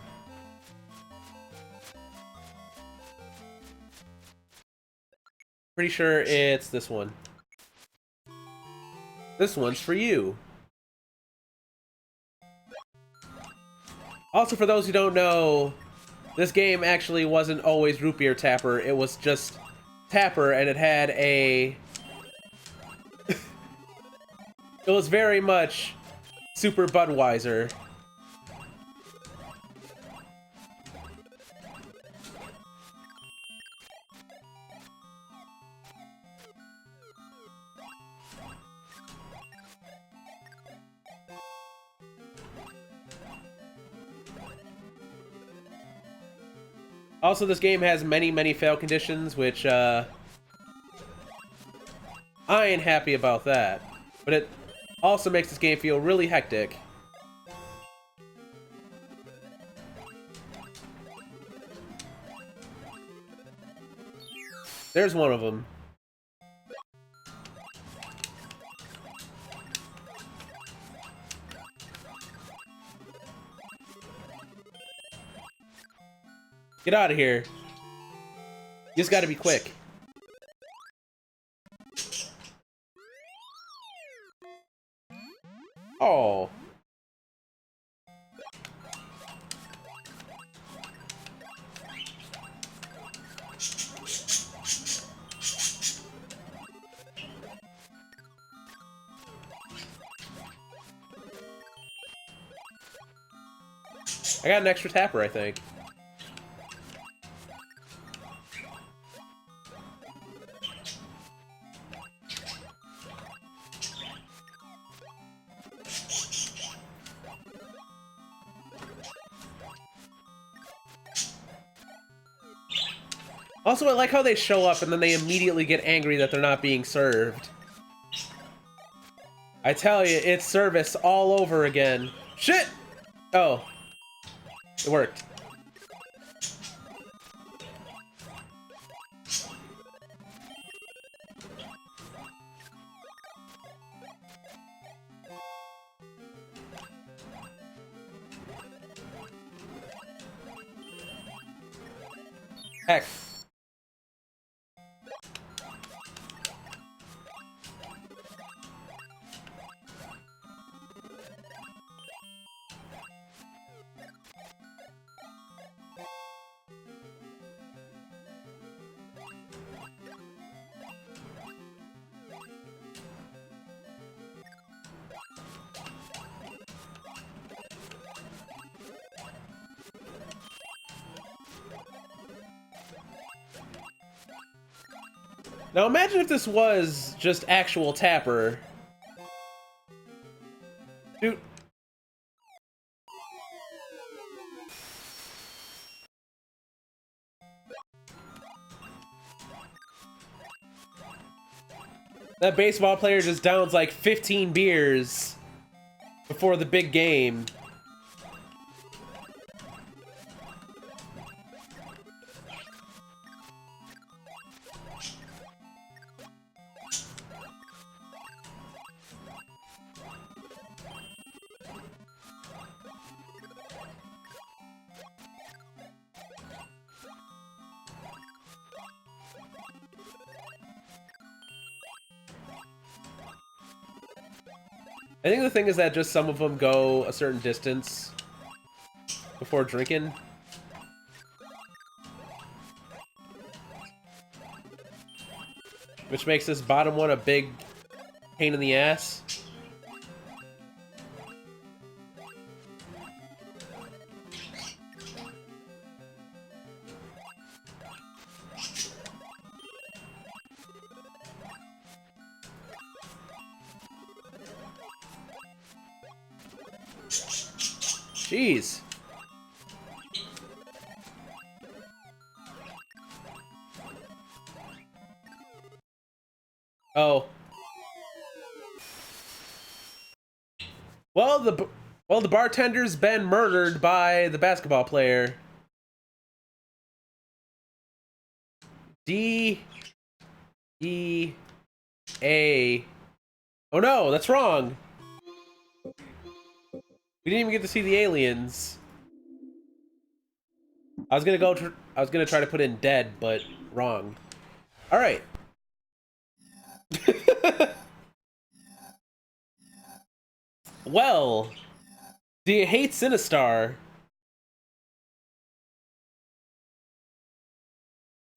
Speaker 1: Pretty sure it's this one. This one's for you. Also, for those who don't know, this game actually wasn't always Root Beer Tapper. It was just Tapper, and it had a... It was very much Super Budweiser. Also, this game has many, many fail conditions, which, I ain't happy about that. But it also makes this game feel really hectic. There's one of them. Get out of here. You just gotta be quick. Oh. I got an extra tapper, I think. Also, I like how they show up and then they immediately get angry that they're not being served. I tell you, it's service all over again. Shit! Oh. It worked. Heck. Now imagine if this was just actual Tapper. Dude. That baseball player just downs like 15 beers before the big game. I think the thing is that just some of them go a certain distance before drinking. Which makes this bottom one a big pain in the ass. Jeez. Oh. Well, Well, the bartender's been murdered by the basketball player. D E A. Oh no, that's wrong. We didn't even get to see the aliens. I was gonna try to put in dead, but wrong. All right. Well, do you hate Sinistar?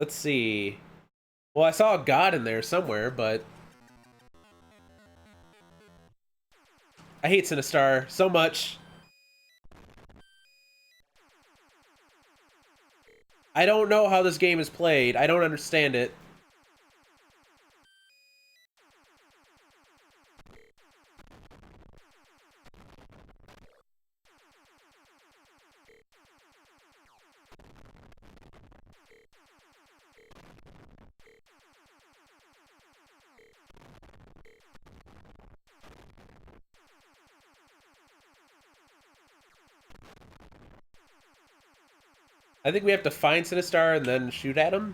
Speaker 1: Let's see. Well, I saw a god in there somewhere, but I hate Sinistar so much. I don't know how this game is played. I don't understand it. I think we have to find Sinistar and then shoot at him.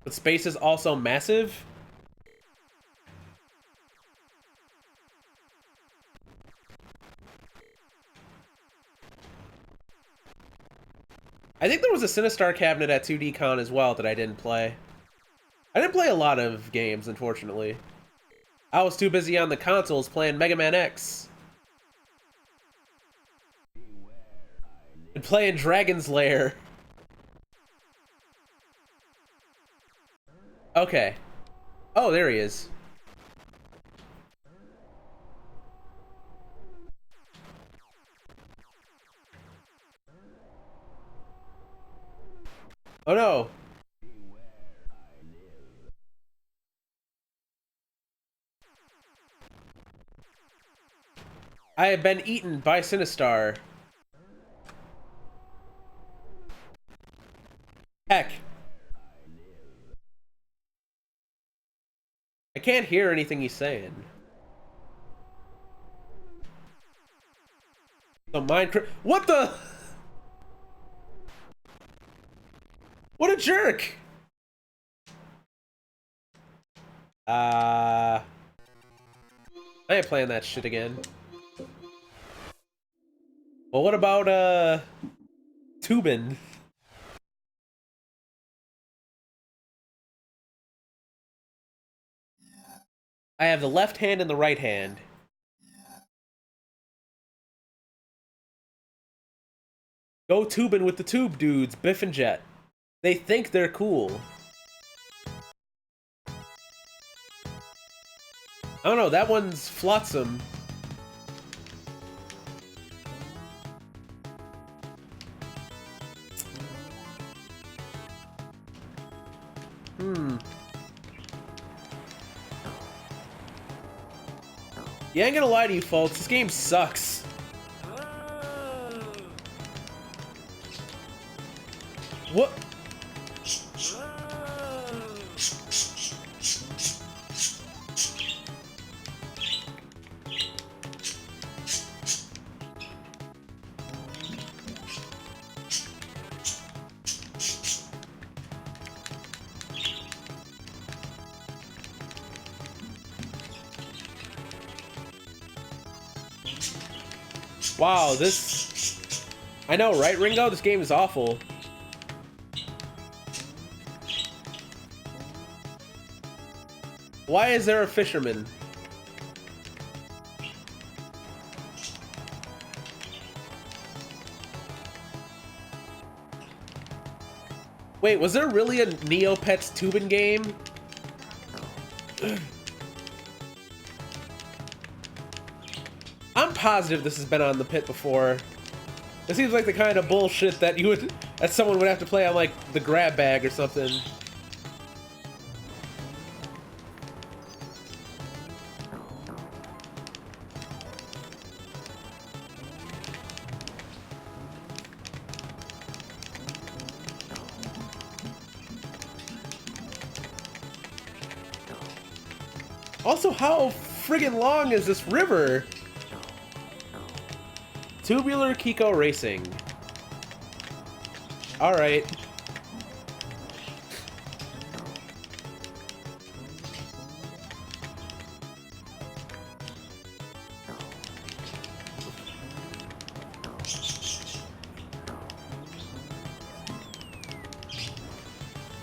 Speaker 1: But space is also massive. I think there was a Sinistar cabinet at 2D-Con as well that I didn't play. I didn't play a lot of games, unfortunately. I was too busy on the consoles playing Mega Man X. And playing Dragon's Lair. Okay. Oh, there he is. Oh no. I have been eaten by Sinistar. Heck. I can't hear anything he's saying. So Minecraft. What the? What a jerk! I ain't playing that shit again. Well, what about, Tubin? I have the left hand and the right hand. Go Tubin with the tube dudes, Biff and Jet. They think they're cool. I don't know, that one's Flotsam. Yeah, I ain't gonna lie to you folks, this game sucks. What? Wow, this... I know, right, Ringo? This game is awful. Why is there a fisherman? Wait, was there really a Neopets Tubin game? I'm positive this has been on the pit before. It seems like the kind of bullshit that that someone would have to play on like the grab bag or something. Also, how friggin' long is this river? Tubular Kiko Racing. Alright.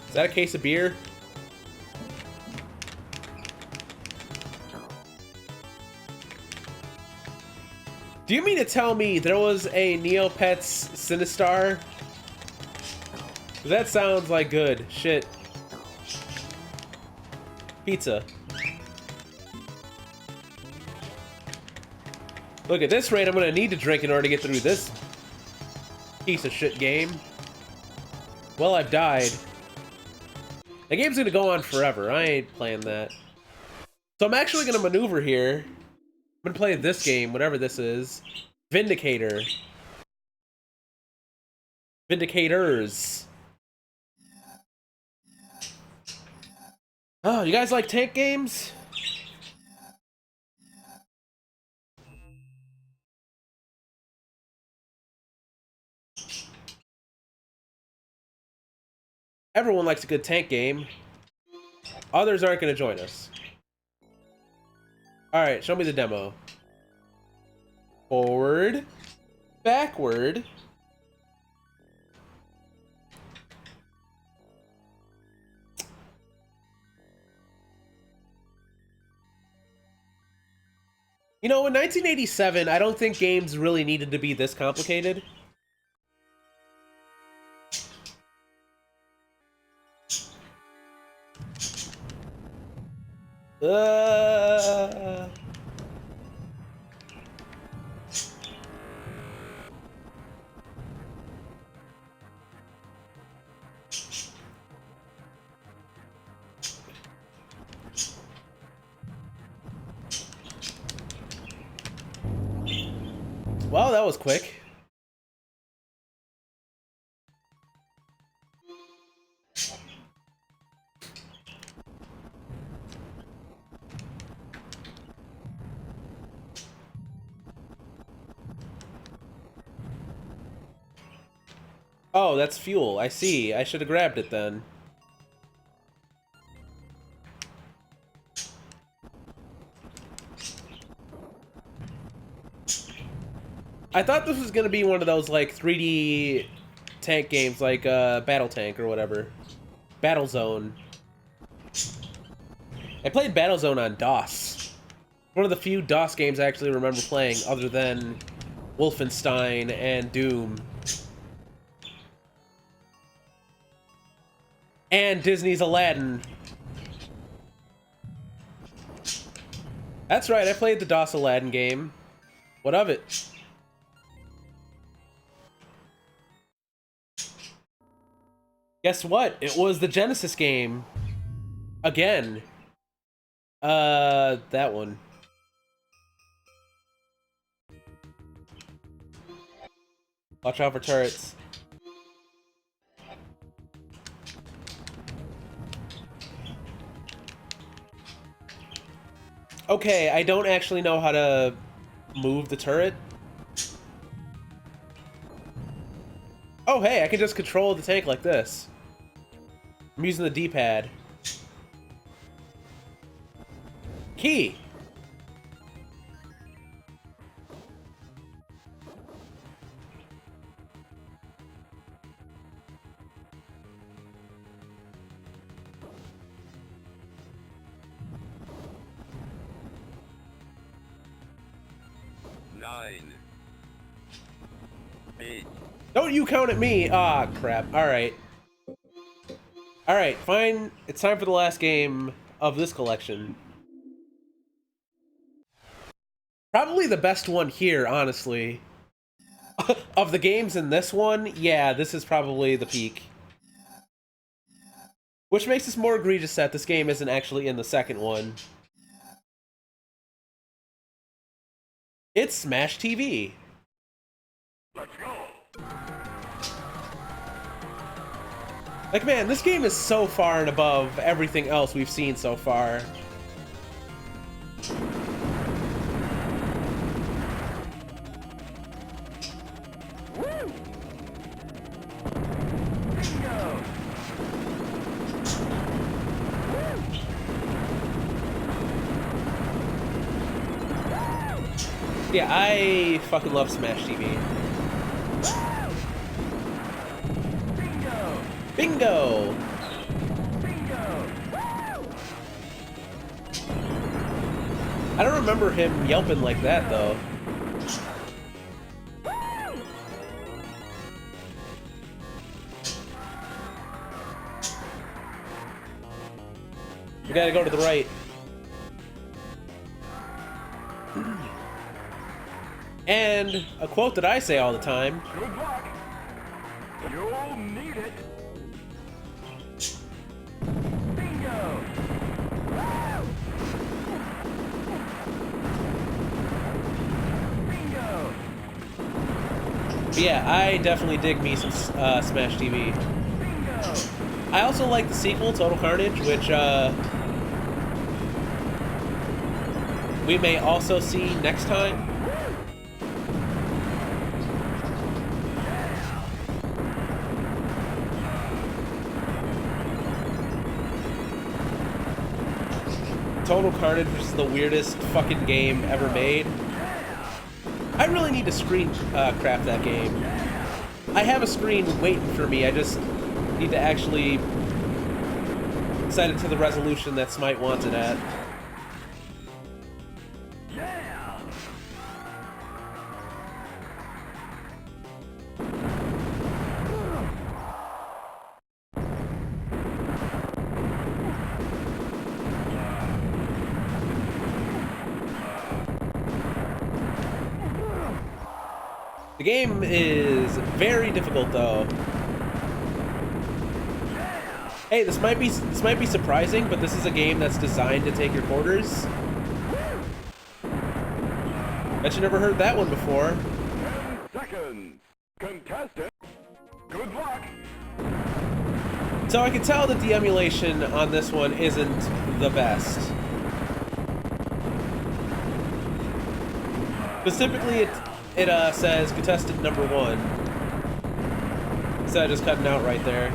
Speaker 1: Is that a case of beer? Do you mean to tell me there was a Neopets Sinistar? That sounds like good shit. Pizza. Look, at this rate, I'm gonna need to drink in order to get through this piece of shit game. Well, I've died. The game's gonna go on forever. I ain't playing that. So I'm actually gonna maneuver here. I'm gonna play this game, whatever this is. Vindicator. Vindicators. Oh, you guys like tank games? Everyone likes a good tank game. Others aren't gonna join us. Alright, show me the demo. Forward. Backward. You know, in 1987, I don't think games really needed to be this complicated. Well, that was quick. Oh, that's fuel. I see. I should have grabbed it then. I thought this was gonna be one of those like 3D tank games, like Battle Tank or whatever. Battlezone. I played Battlezone on DOS. One of the few DOS games I actually remember playing, other than Wolfenstein and Doom. And Disney's Aladdin. That's right, I played the DOS Aladdin game. What of it? Guess what? It was the Genesis game. Again. That one. Watch out for turrets. Okay, I don't actually know how to move the turret. Oh, hey, I can just control the tank like this. I'm using the D-pad. Key!
Speaker 3: Nine. 8.
Speaker 1: Don't you count at me! Ah, crap. Alright. Alright, fine. It's time for the last game of this collection. Probably the best one here, honestly. Of the games in this one, yeah, this is probably the peak. Which makes this more egregious that this game isn't actually in the second one. It's Smash TV.
Speaker 3: Let's go.
Speaker 1: Like, man, this game is so far and above everything else we've seen so far. Yeah, I fucking love Smash TV.
Speaker 4: Bingo!
Speaker 1: Bingo!
Speaker 4: Bingo!
Speaker 1: I don't remember him yelping like that, though. We gotta go to the right. And a quote that I say all the time.
Speaker 3: Good luck. You'll need it.
Speaker 4: Bingo! Bingo!
Speaker 1: But yeah, I definitely dig me some Smash TV.
Speaker 4: Bingo!
Speaker 1: I also like the sequel, Total Carnage, which we may also see next time. Total Carnage is the weirdest fucking game ever made. I really need to screen craft that game. I have a screen waiting for me, I just need to actually set it to the resolution that Smite wants it at. The game is very difficult, though. Hey, this might be surprising, but this is a game that's designed to take your quarters. Bet you never heard that one before.
Speaker 3: 10 seconds. Contestant, good luck.
Speaker 1: So I can tell that the emulation on this one isn't the best. Specifically, it says contestant number 1. Instead of just cutting out right there.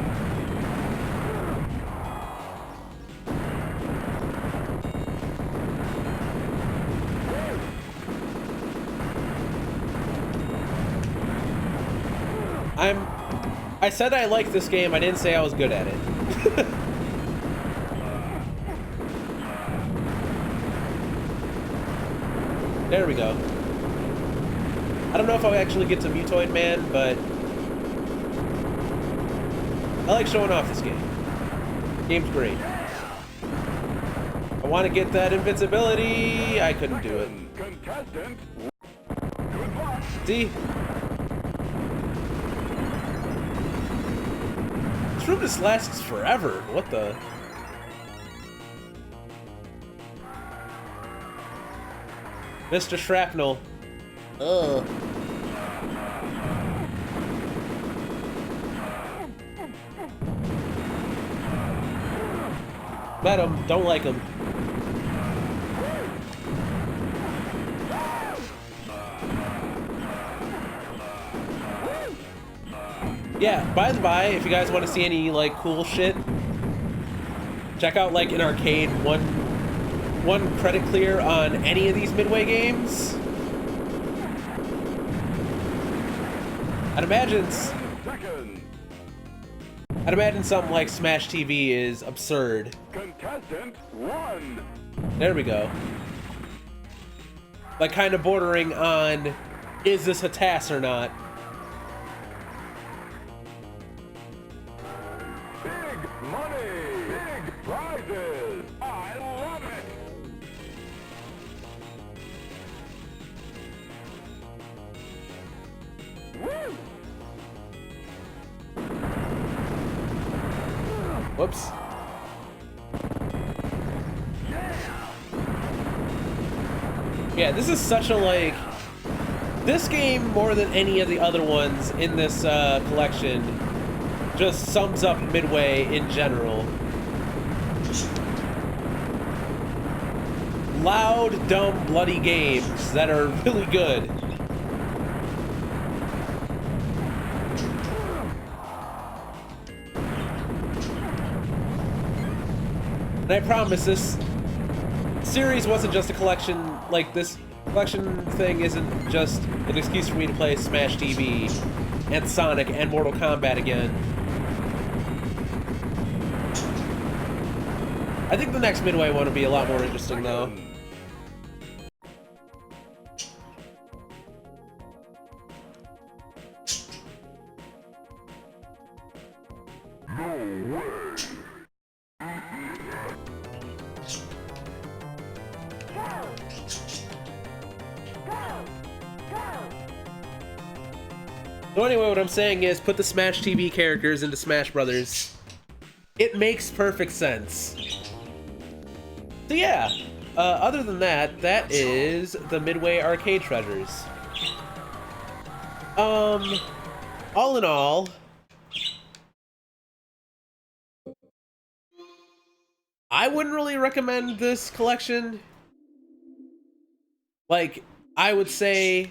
Speaker 1: I said I liked this game, I didn't say I was good at it. There we go. I don't know if I'll actually get to Mutoid Man, but I like showing off this game. Game's great. I want to get that invincibility. I couldn't do it.
Speaker 3: Contestant, good luck.
Speaker 1: See? This room just lasts forever. What the? Mr. Shrapnel. Ugh. Met him. Don't like him. Yeah, by the by, if you guys want to see any, like, cool shit, check out, like, an arcade one credit clear on any of these Midway games. I'd imagine something like Smash TV is absurd.
Speaker 3: Contestant 1.
Speaker 1: There we go. Like, kind of bordering on, is this a TAS or not?
Speaker 3: Big money, big prizes. I love it. Woo!
Speaker 1: Whoops. Yeah, this is such a, like... This game, more than any of the other ones in this collection, just sums up Midway in general. Loud, dumb, bloody games that are really good. And I promise this series wasn't just a collection, like this Collection thing isn't just an excuse for me to play Smash TV and Sonic and Mortal Kombat again. I think the next Midway one will be a lot more interesting, though. So anyway, what I'm saying is put the Smash TV characters into Smash Brothers. It makes perfect sense. So yeah, other than that, that is the Midway Arcade Treasures. All in all, I wouldn't really recommend this collection. Like, I would say...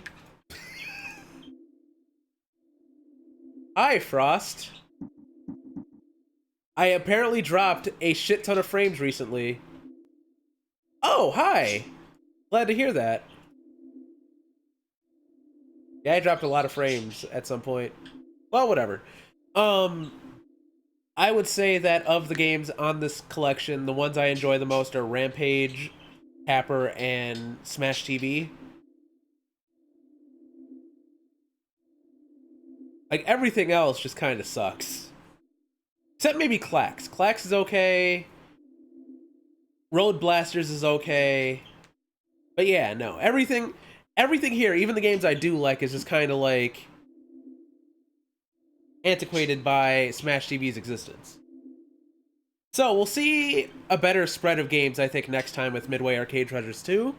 Speaker 1: Hi, Frost. I apparently dropped a shit ton of frames recently. Oh, hi! Glad to hear that. Yeah, I dropped a lot of frames at some point. Well, whatever. I would say that of the games on this collection, the ones I enjoy the most are Rampage, Tapper, and Smash TV. Like, everything else just kind of sucks. Except maybe Clax. Clax is okay. Road Blasters is okay. But yeah, no. Everything here, even the games I do like, is just kind of like antiquated by Smash TV's existence. So we'll see a better spread of games, I think, next time with Midway Arcade Treasures 2.